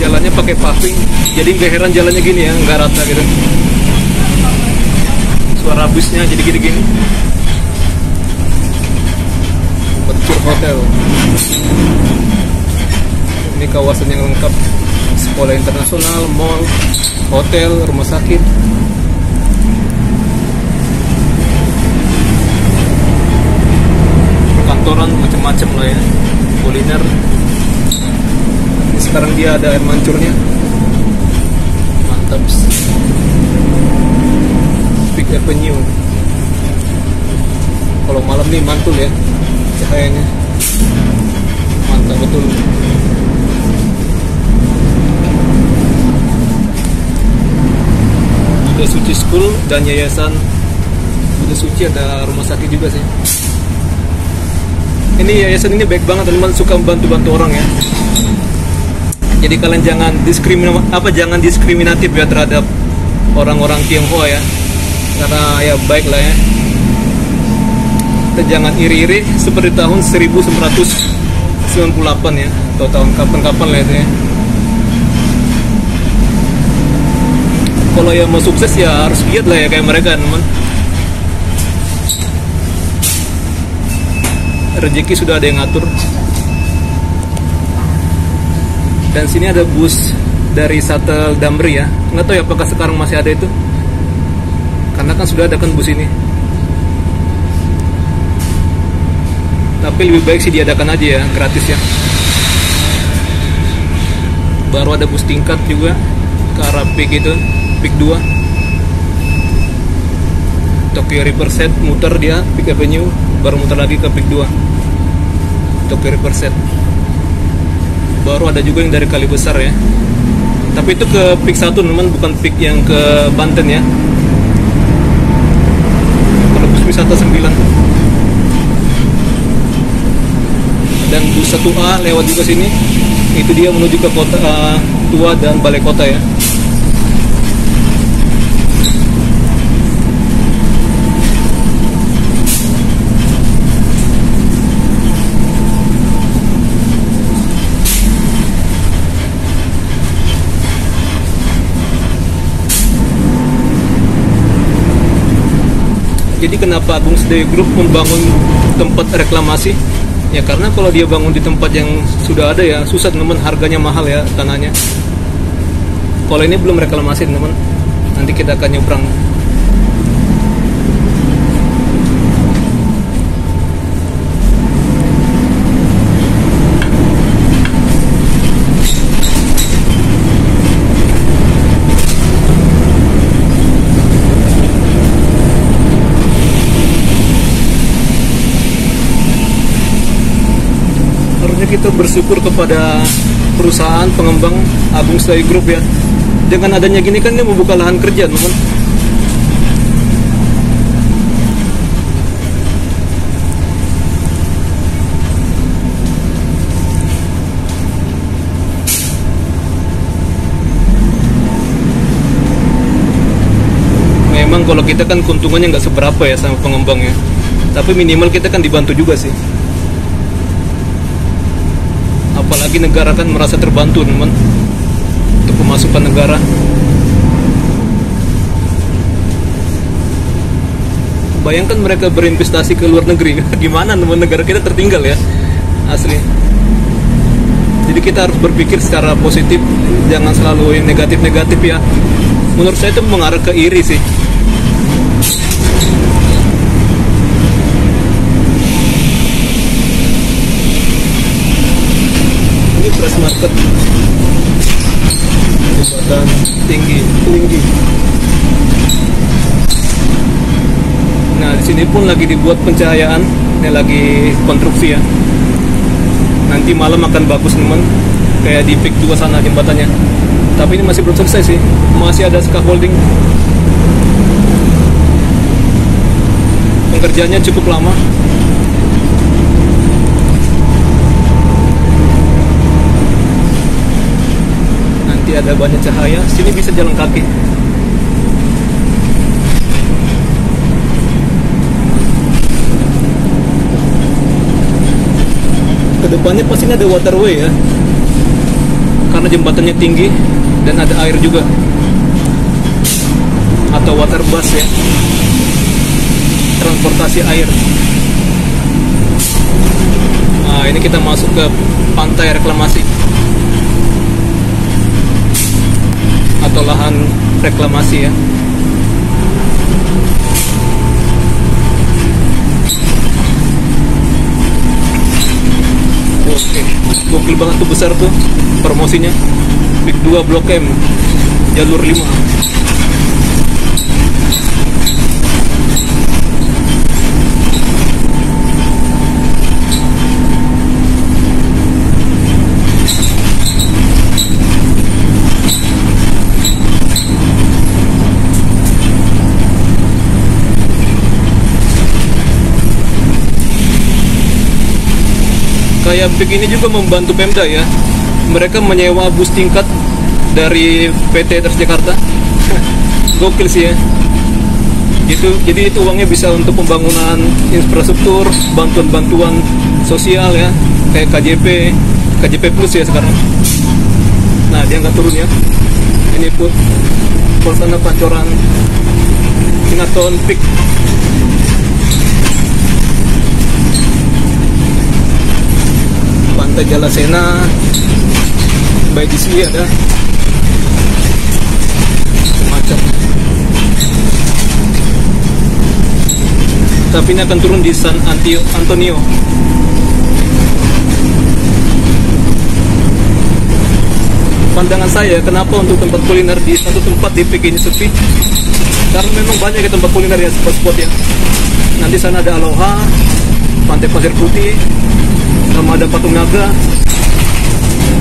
Jalannya pakai paving, jadi nggak heran jalannya gini ya, nggak rata gitu. Suara busnya jadi gini-gini. Mercure Hotel. Ini kawasan yang lengkap, sekolah internasional, mall, hotel, rumah sakit. Perkantoran macam-macam lah ya, kuliner. Sekarang dia ada air mancurnya, mantap. Peak Avenue. Kalau malam nih mantul ya cahayanya, mantap betul. Buddha Suci School dan Yayasan Buddha Suci, ada rumah sakit juga sih. Ini yayasan ini baik banget teman, suka membantu-bantu orang ya. Jadi kalian jangan diskriminatif ya terhadap orang-orang Tionghoa ya, karena ya baik lah ya. Kita jangan iri-iri seperti tahun 1998 ya, atau tahun kapan-kapan lah itu ya. Kalau yang mau sukses ya harus giat lah ya kayak mereka teman. Rezeki sudah ada yang ngatur. Dan sini ada bus dari Shuttle Damri ya. Nggak tahu ya apakah sekarang masih ada itu. Karena kan sudah ada kan bus ini. Tapi lebih baik sih diadakan aja ya, gratis ya. Baru ada bus tingkat juga ke arah Peak itu, Peak 2. Tokyo Riverside muter dia Peak Avenue, baru muter lagi ke Peak 2. Tokyo Riverside. Baru ada juga yang dari Kali Besar ya. Tapi itu ke Peak 1 teman, bukan Peak yang ke Banten ya. Kalau bus wisata 9. Dan bus 1A lewat juga sini. Itu dia menuju ke kota tua dan balai kota ya. Jadi kenapa Agung Sedayu Group membangun tempat reklamasi? Ya karena kalau dia bangun di tempat yang sudah ada ya susah teman, harganya mahal ya tanahnya. Kalau ini belum reklamasi teman, nanti kita akan nyebrang. Kita bersyukur kepada perusahaan pengembang Agung Sedayu Group ya. Dengan adanya gini kan dia membuka lahan kerja teman. Memang kalau kita kan keuntungannya nggak seberapa ya sama pengembangnya, tapi minimal kita kan dibantu juga sih. Apalagi negara kan merasa terbantu teman untuk pemasukan negara. Bayangkan mereka berinvestasi ke luar negeri, gimana teman, negara kita tertinggal ya asli. Jadi kita harus berpikir secara positif, jangan selalu yang negatif-negatif ya. Menurut saya itu mengarah ke iri sih. Press market jembatan tinggi. Nah di sini pun lagi dibuat pencahayaan, ini lagi konstruksi ya. Nanti malam akan bagus teman, kayak di Peak 2 sana jembatannya. Tapi ini masih belum selesai sih, masih ada scaffolding. Pengerjaannya cukup lama. Ada banyak cahaya, sini bisa jalan kaki. Kedepannya pasti ada waterway ya, karena jembatannya tinggi dan ada air juga, atau water bus ya, transportasi air. Nah ini kita masuk ke pantai reklamasi atau lahan reklamasi ya. Oke, gokil banget tuh, besar tuh promosinya. Peak 2 Blok M, jalur 5. Kayak begini juga membantu Pemda ya. Mereka menyewa bus tingkat dari PT Transjakarta. Gokil sih ya. Jadi itu uangnya bisa untuk pembangunan infrastruktur, bantuan-bantuan sosial ya, kayak KJP Plus ya sekarang. Nah dia nggak turun ya. Ini pun Polsana Pancoran Sinaton Peak. Pantai Jalasena, baik di sini ada macam. Tapi ini akan turun di San Antonio. pandangan saya, kenapa untuk tempat kuliner di satu tempat di PG ini sepi? Karena memang banyak ya tempat kuliner ya, spot-spot ya. Nanti sana ada Aloha, Pantai Pasir Putih, sama ada Patung Naga,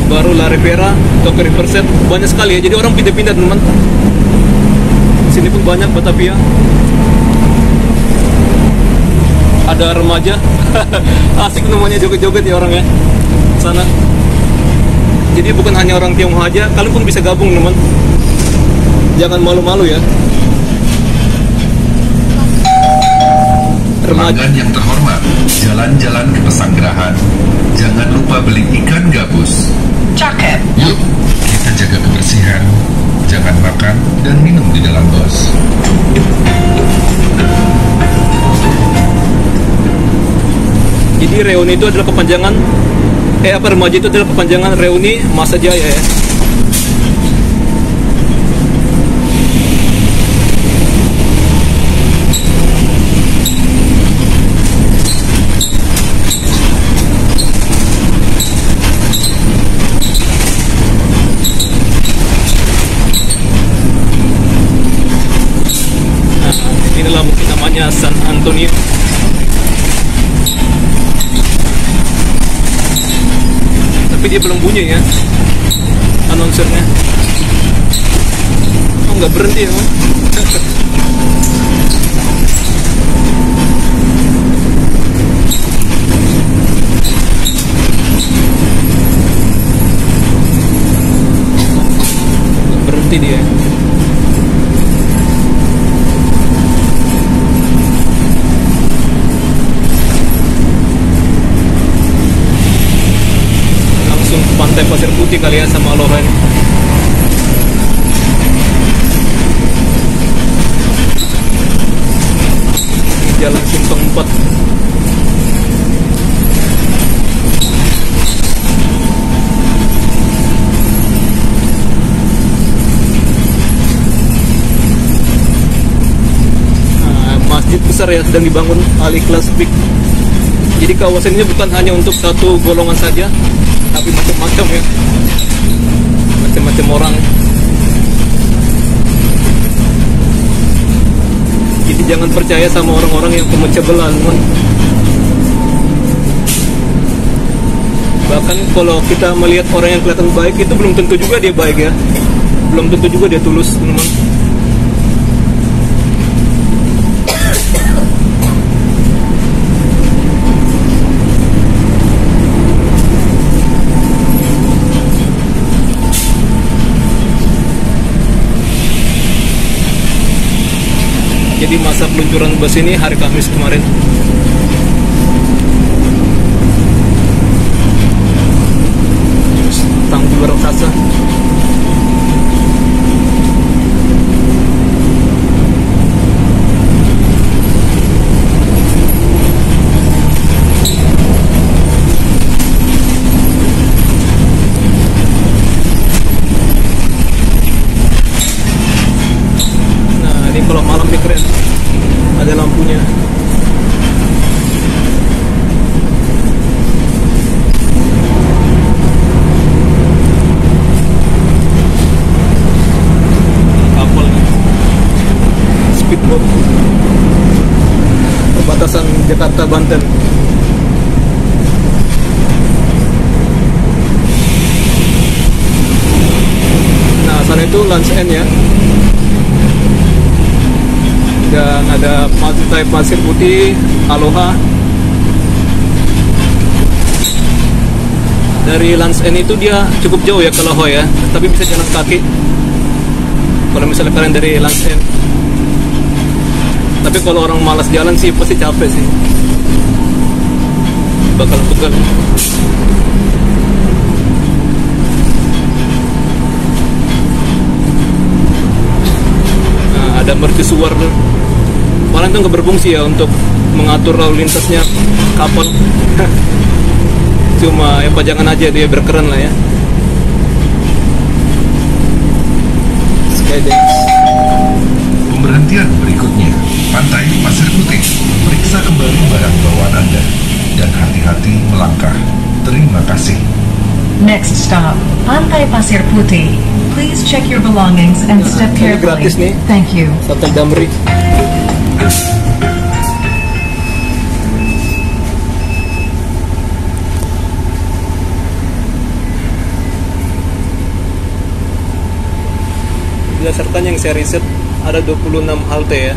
baru La Rivera, Tokyo Riverside, banyak sekali ya. Jadi orang pindah-pindah teman. Sini pun banyak Batavia. Ada remaja, asik namanya joget-joget ya orang ya sana. Jadi bukan hanya orang Tionghoa aja, kalian pun bisa gabung teman. Jangan malu-malu ya. Pelanggan yang terhormat, jalan-jalan ke Pesanggerahan. Jangan lupa beli ikan gabus. Cakep. Yuk, kita jaga kebersihan. Jangan makan dan minum di dalam bus. Jadi Reuni itu adalah kepanjangan remaja itu adalah kepanjangan Reuni Masa Jaya ya. Nah, inilah mungkin namanya San Antonio. Tapi dia belum bunyi ya announcernya. Oh, nggak berhenti ya man. Nggak berhenti dia. Pantai Pasir Putih kali ya sama Aloha ini. Jalan Simpang 4. Nah, masjid besar ya sedang dibangun Al-Ikhlas Peak. Jadi kawasan ini bukan hanya untuk satu golongan saja, tapi macam-macam ya, macam-macam orang. Jadi jangan percaya sama orang-orang yang pemecah belah. Bahkan kalau kita melihat orang yang kelihatan baik itu belum tentu juga dia baik ya, belum tentu juga dia tulus teman. Jadi masa peluncuran bus ini hari Kamis kemarin. Tangki raksasa. Nah, ini kalau malam ini keren. Ada lampunya. Kapal nih. Speedboat. Perbatasan Jakarta Banten. Nah, sana itu Lands End ya. Dan ada Pantai Pasir Putih, Aloha. Dari Lands End itu dia cukup jauh ya ke Aloha ya, tapi bisa jalan kaki kalau misalnya kalian dari Lands End. Tapi kalau orang malas jalan sih pasti capek sih, bakal pegal. Nah, ada mercusuar. Malah itu nggak berfungsi ya untuk mengatur lalu lintasnya kapal. Cuma ya pajangan aja dia berkeren lah ya. Skydance. Pemberhentian berikutnya, Pantai Pasir Putih. Periksa kembali barang bawaan Anda dan hati-hati melangkah. Terima kasih. Next stop, Pantai Pasir Putih. Please check your belongings and step ini carefully. gratis nih. Thank you. Sate Damri. Berdasarkan yang saya riset, ada 26 halte ya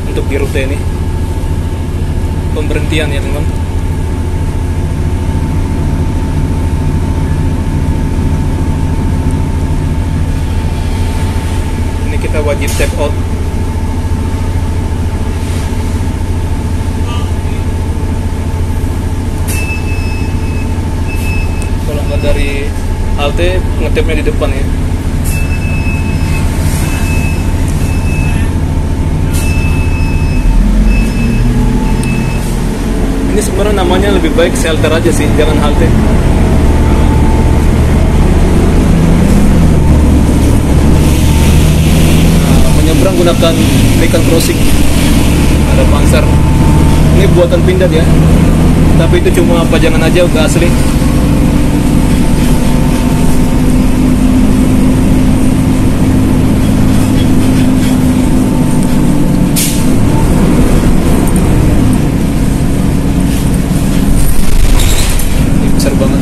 untuk di rute ini. Pemberhentian ya teman. Ini kita wajib tap out. Kalau nggak dari halte, ngetapnya di depan ya. Ini sebenarnya namanya lebih baik shelter aja sih, jangan halte. Menyeberang gunakan American Crossing. Ada Panzer. Ini buatan Pindad ya, tapi itu cuma pajangan aja, udah asli. Besar banget.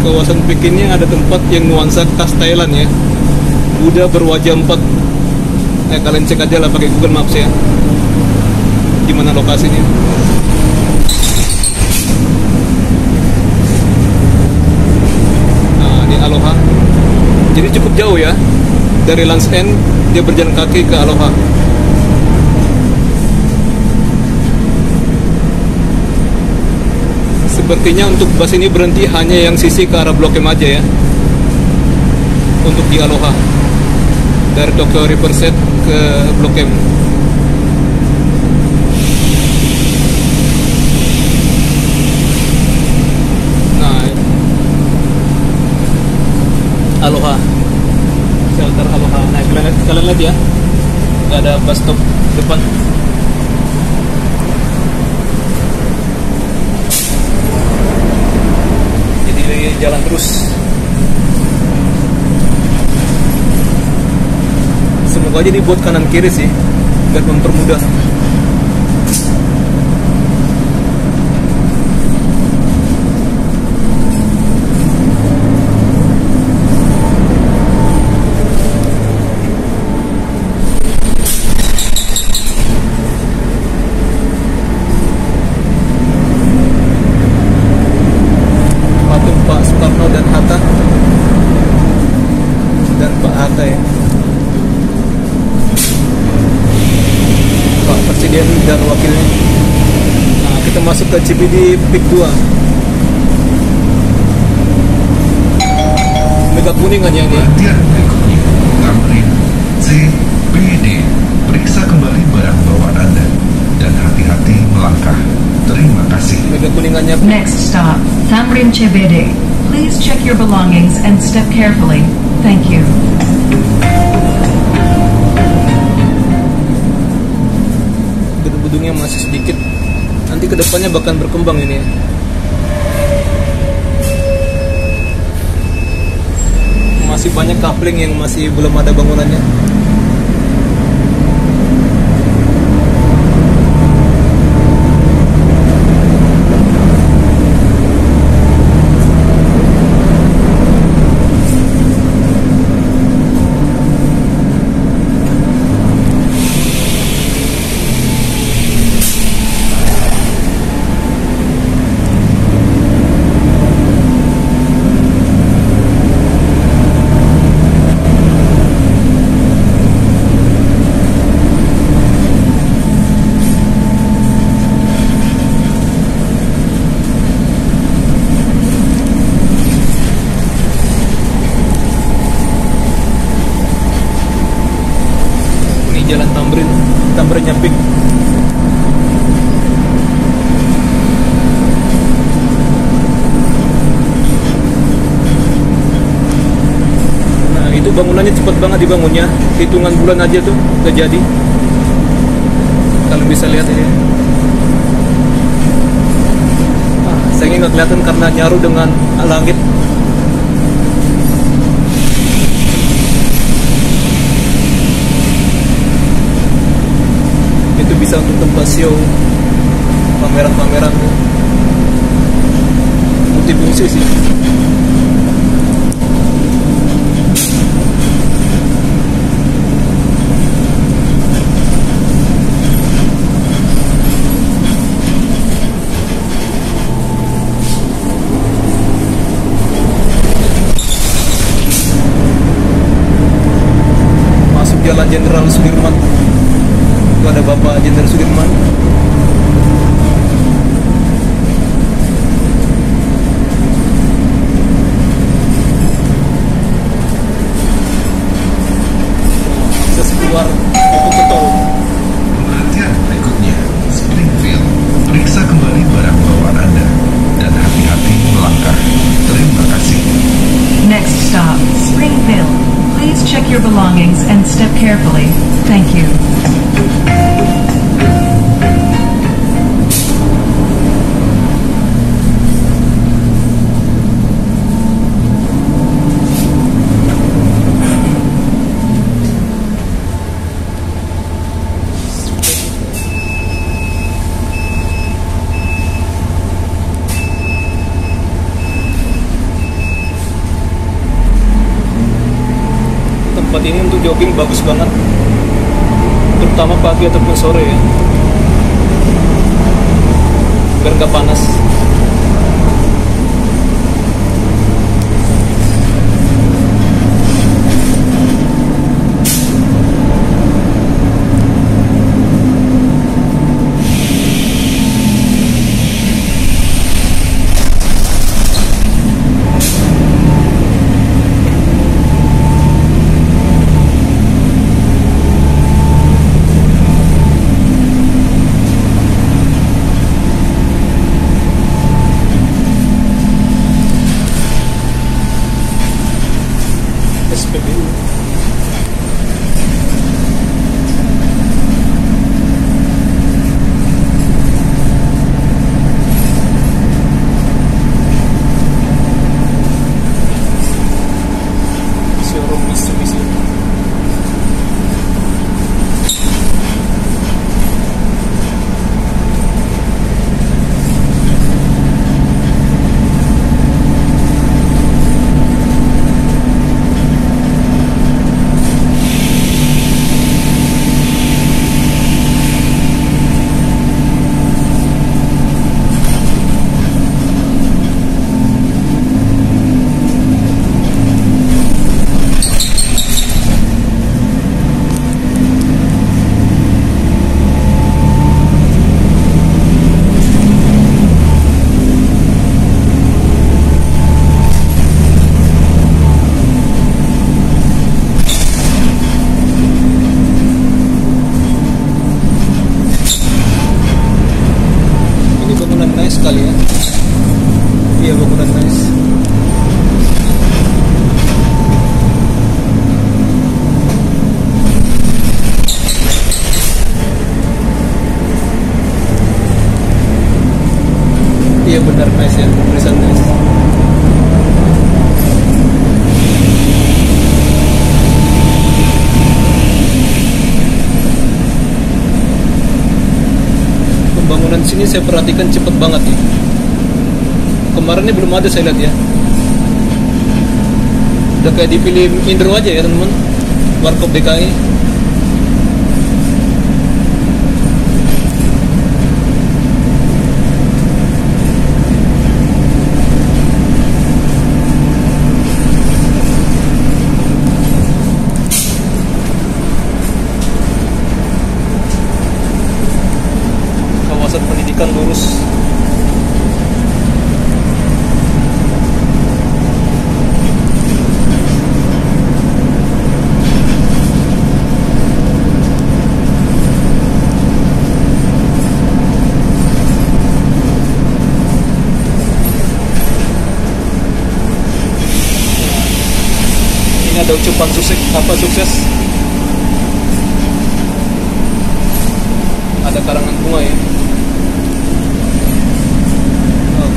Kawasan Peak ini ada tempat yang nuansa khas Thailand ya. Buddha berwajah 4. Kalian cek aja lah pakai Google Maps ya, di mana lokasinya. Nah, di Aloha. Jadi cukup jauh ya. Dari Land's End dia berjalan kaki ke Aloha. Sepertinya untuk bus ini berhenti hanya yang sisi ke arah Blok M aja ya, untuk di Aloha, dari Tokyo Riverside ke Blok M. Nah, Aloha, shelter Aloha. Nah, kalian lihat ya, nggak ada bus stop depan. Jalan terus. Semoga aja dibuat kanan kiri sih, biar mempermudah. Dan Hatta dan Pak Hatta ya, Pak Presiden dan wakilnya. Nah, kita masuk ke CBD Peak 2. Mega Kuningan ya ini. Perhatian berikutnya, Tamrin CBD. Periksa kembali barang bawaan Anda dan hati-hati melangkah. Terima kasih. Mega Kuningannya. Next stop, Tamrin CBD. Please check your belongings and step carefully. Thank you. Gedung-gedungnya masih sedikit. Nanti kedepannya bahkan berkembang ini ya. Masih banyak coupling yang masih belum ada bangunannya. bangunannya cepat banget dibangunnya, hitungan bulan aja tuh udah jadi. Kalian bisa lihat ini. Saya nggak kelihatan karena nyaru dengan langit. Itu bisa untuk tempat show, pameran-pameran, multifungsi sih. Jalan Jenderal Sudirman, itu ada Bapak Jenderal Sudirman. Akses keluar itu tol. Perhatian berikutnya, Springfield. Periksa kembali barang bawaan Anda dan hati-hati melangkah. Terima kasih. Next stop, Springfield. Please check your belongings and step carefully. Thank you. Tempat ini untuk jogging bagus banget, terutama pagi ataupun sore ya, biar nggak panas. SPBU. Showroom Mitsubishi. Nice sekali ya. Iya, bangunan nice. Iya benar nice ya, tulisan nice. Pembangunan sini saya perhatikan cepet banget nih. Kemarin ini belum ada saya lihat ya. Udah kayak dipilih Indro aja ya teman-teman. Warkop DKI. Kawasan pendidikan lurus. Ini ada ucapan sukses. Ada karangan bunga ya.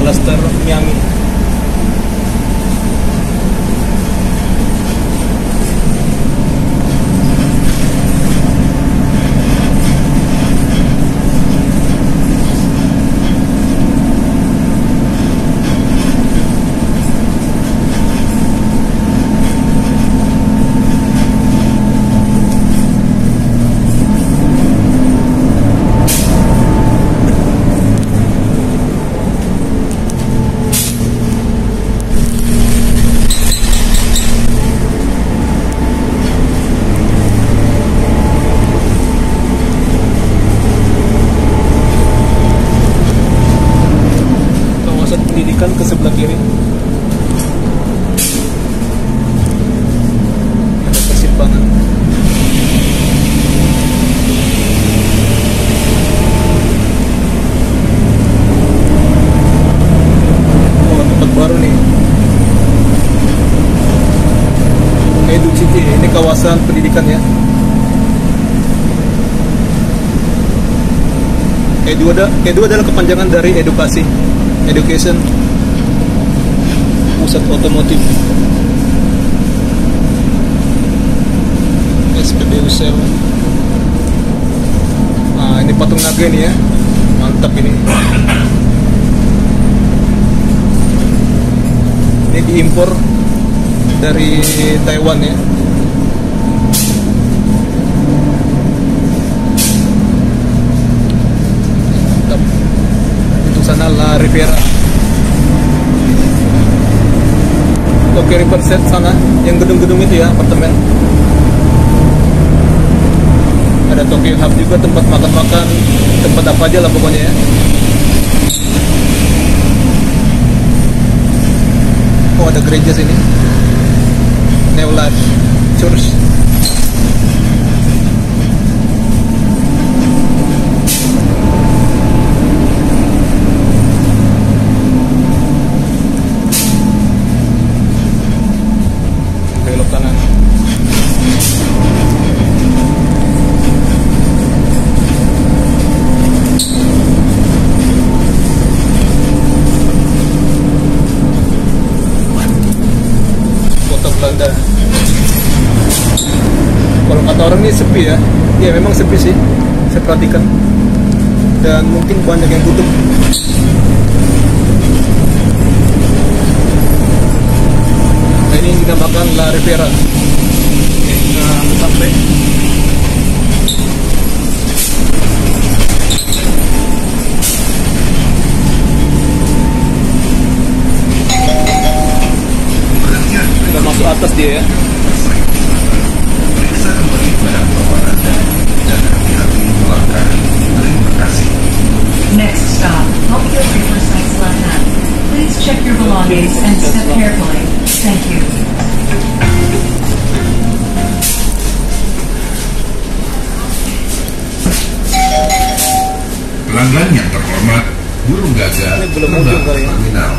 Klaster Miami. Pendidikan ke sebelah kiri. Ada persimpangan. Oh, tempat baru nih. Edu City, ini kawasan pendidikan ya. Edu adalah kepanjangan dari edukasi. Education, pusat otomotif, SPBU Sel. Nah, ini patung naga nih ya, mantap ini. Ini diimpor dari Taiwan ya. Mantap. Untuk sana La Riviera. Tokyo Riverside sana, yang gedung-gedung itu ya, apartemen. Ada Tokyo Hub juga, tempat makan-makan, tempat apa aja lah pokoknya ya. Oh, ada gereja sini, New Life Church. Belok kanan. Kota Belanda. Kalau kata orang ini sepi ya. Ya memang sepi sih, saya perhatikan. Dan mungkin banyak yang tutup. Ini dinamakan La Riviera. Nah, sampai udah masuk atas dia ya. Periksa kembali barang bawaan Anda dan hati-hati melangkah. Terima kasih. Next stop, Tokyo Riverside Selatan. Please check your belongings and step carefully. Thank you. Pelanggan yang terhormat, burung gagak Ini belum terbang muncul ke kali ya. terminal.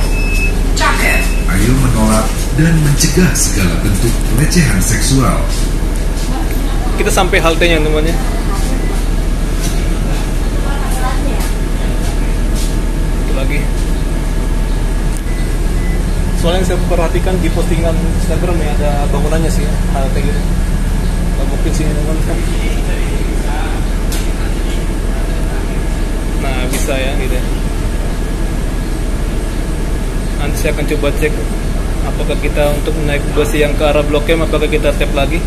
Ayo menolak dan mencegah segala bentuk pelecehan seksual. Kita sampai haltenya teman-teman ya. Itu lagi. Soalnya yang saya perhatikan di postingan Instagram ya, ada bangunannya sih ya, halte gitu. Nggak mungkin sih teman-teman. Nah, bisa ya gitu ya. Nanti saya akan coba cek apakah kita untuk naik bus yang ke arah Blok M, apakah kita tap lagi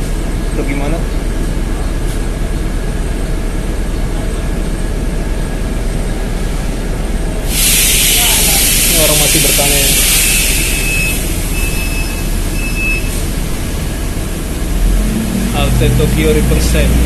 atau gimana. Ini orang masih bertanya ya. Halte Tokyo Riverside.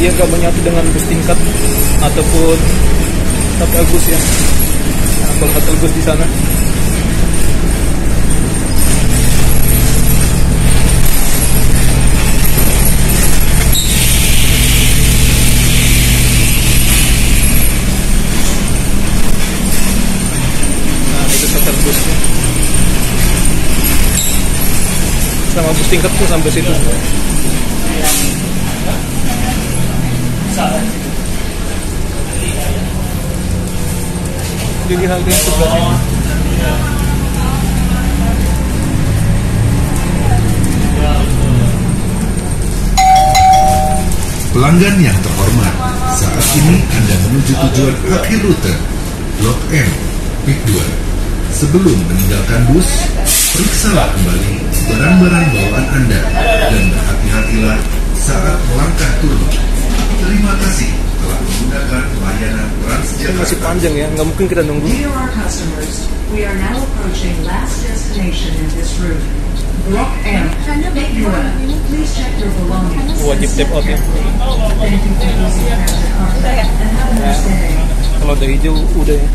dia nggak menyatu dengan bus tingkat ataupun shuttle bus ya. Nah, kalau shuttle bus di sana busnya sama bus tingkat tuh sampai situ. Jadi harga sebelah Pelanggan yang terhormat, saat ini Anda menuju tujuan akhir rute Blok M, Pik 2. Sebelum meninggalkan bus, periksalah kembali barang-barang bawaan Anda dan berhati-hatilah saat melangkah turun. Terima kasih telah menggunakan layanan Transjakarta. Masih panjang ya, nggak mungkin kita nunggu. Dear our customers, we are now approaching last destination in this route. Block M, Pik 2. Please check your belongings. Wajib tap out ya. Thank you for using Transjakarta and have a nice day. Kalau udah hijau udah ya.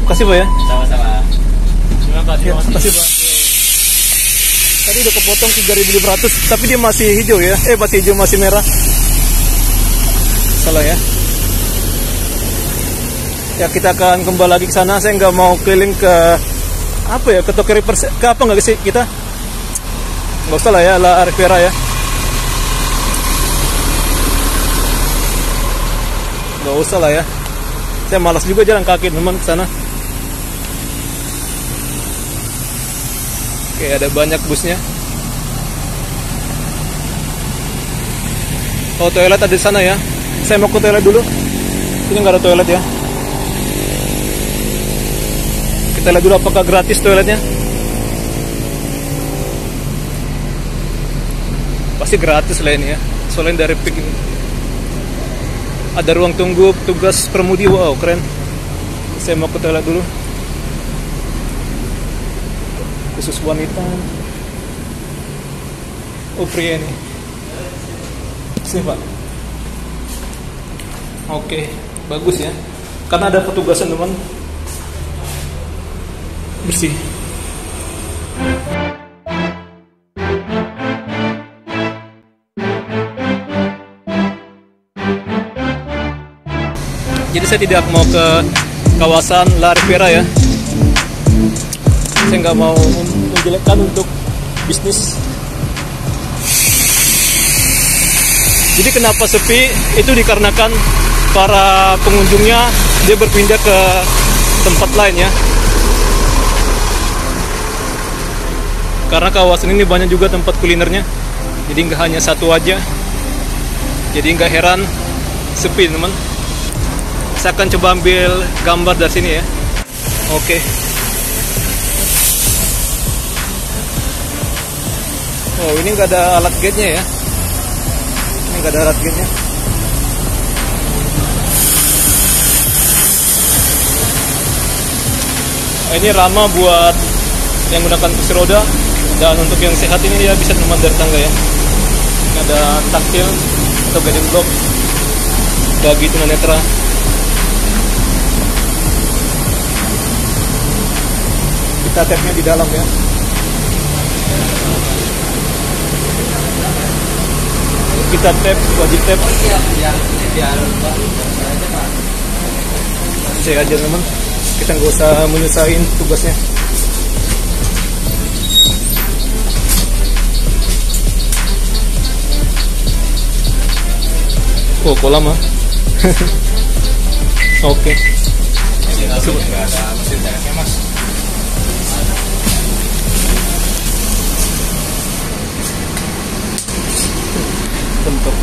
Kasih Pak ya. Sama-sama. Terima kasih. Ya, kasih Pak. Tadi udah kepotong 3.500, tapi dia masih hijau ya. Masih hijau, masih merah. Salah ya. Ya kita akan kembali lagi ke sana. Saya nggak mau keliling ke apa ya, ke Tokyo River, ke apa nggak sih kita? Nggak usah lah ya, La Riviera ya. Nggak usah lah ya. Saya malas juga jalan kaki teman ke sana. Oke, ada banyak busnya. Oh, toilet ada di sana ya. Saya mau ke toilet dulu. Ini nggak ada toilet ya. Kita lihat dulu apakah gratis toiletnya. Pasti gratis lah ini ya. Soalnya dari Pik ini. Ada ruang tunggu petugas permudi, wow keren. Saya mau ke toilet dulu. Khusus wanita. Oh pria ini. Sini Pak. Oke, bagus ya. Karena ada petugasan teman. Bersih. Jadi saya tidak mau ke kawasan La Riviera ya. Saya nggak mau menjelekkan untuk bisnis. Jadi kenapa sepi? Itu dikarenakan para pengunjungnya dia berpindah ke tempat lain ya. Karena kawasan ini banyak juga tempat kulinernya. Jadi nggak hanya satu aja. Jadi nggak heran sepi teman. Saya akan coba ambil gambar dari sini ya. Oke. Oh ini nggak ada alat gate-nya ya. Ini nggak ada alat gate-nya. Ini ramah buat yang menggunakan kursi roda, dan untuk yang sehat ini dia bisa teman dari tangga ya. Ini ada taktil atau guiding block bagi tunanetra. Kita tap-nya di dalam ya. Kita tap, wajib tap. Saya aja teman. Kita nggak usah menyusahin tugasnya. Oh, kok lama? Oke. Nggak ada mesin TNC Mas. Bentuk.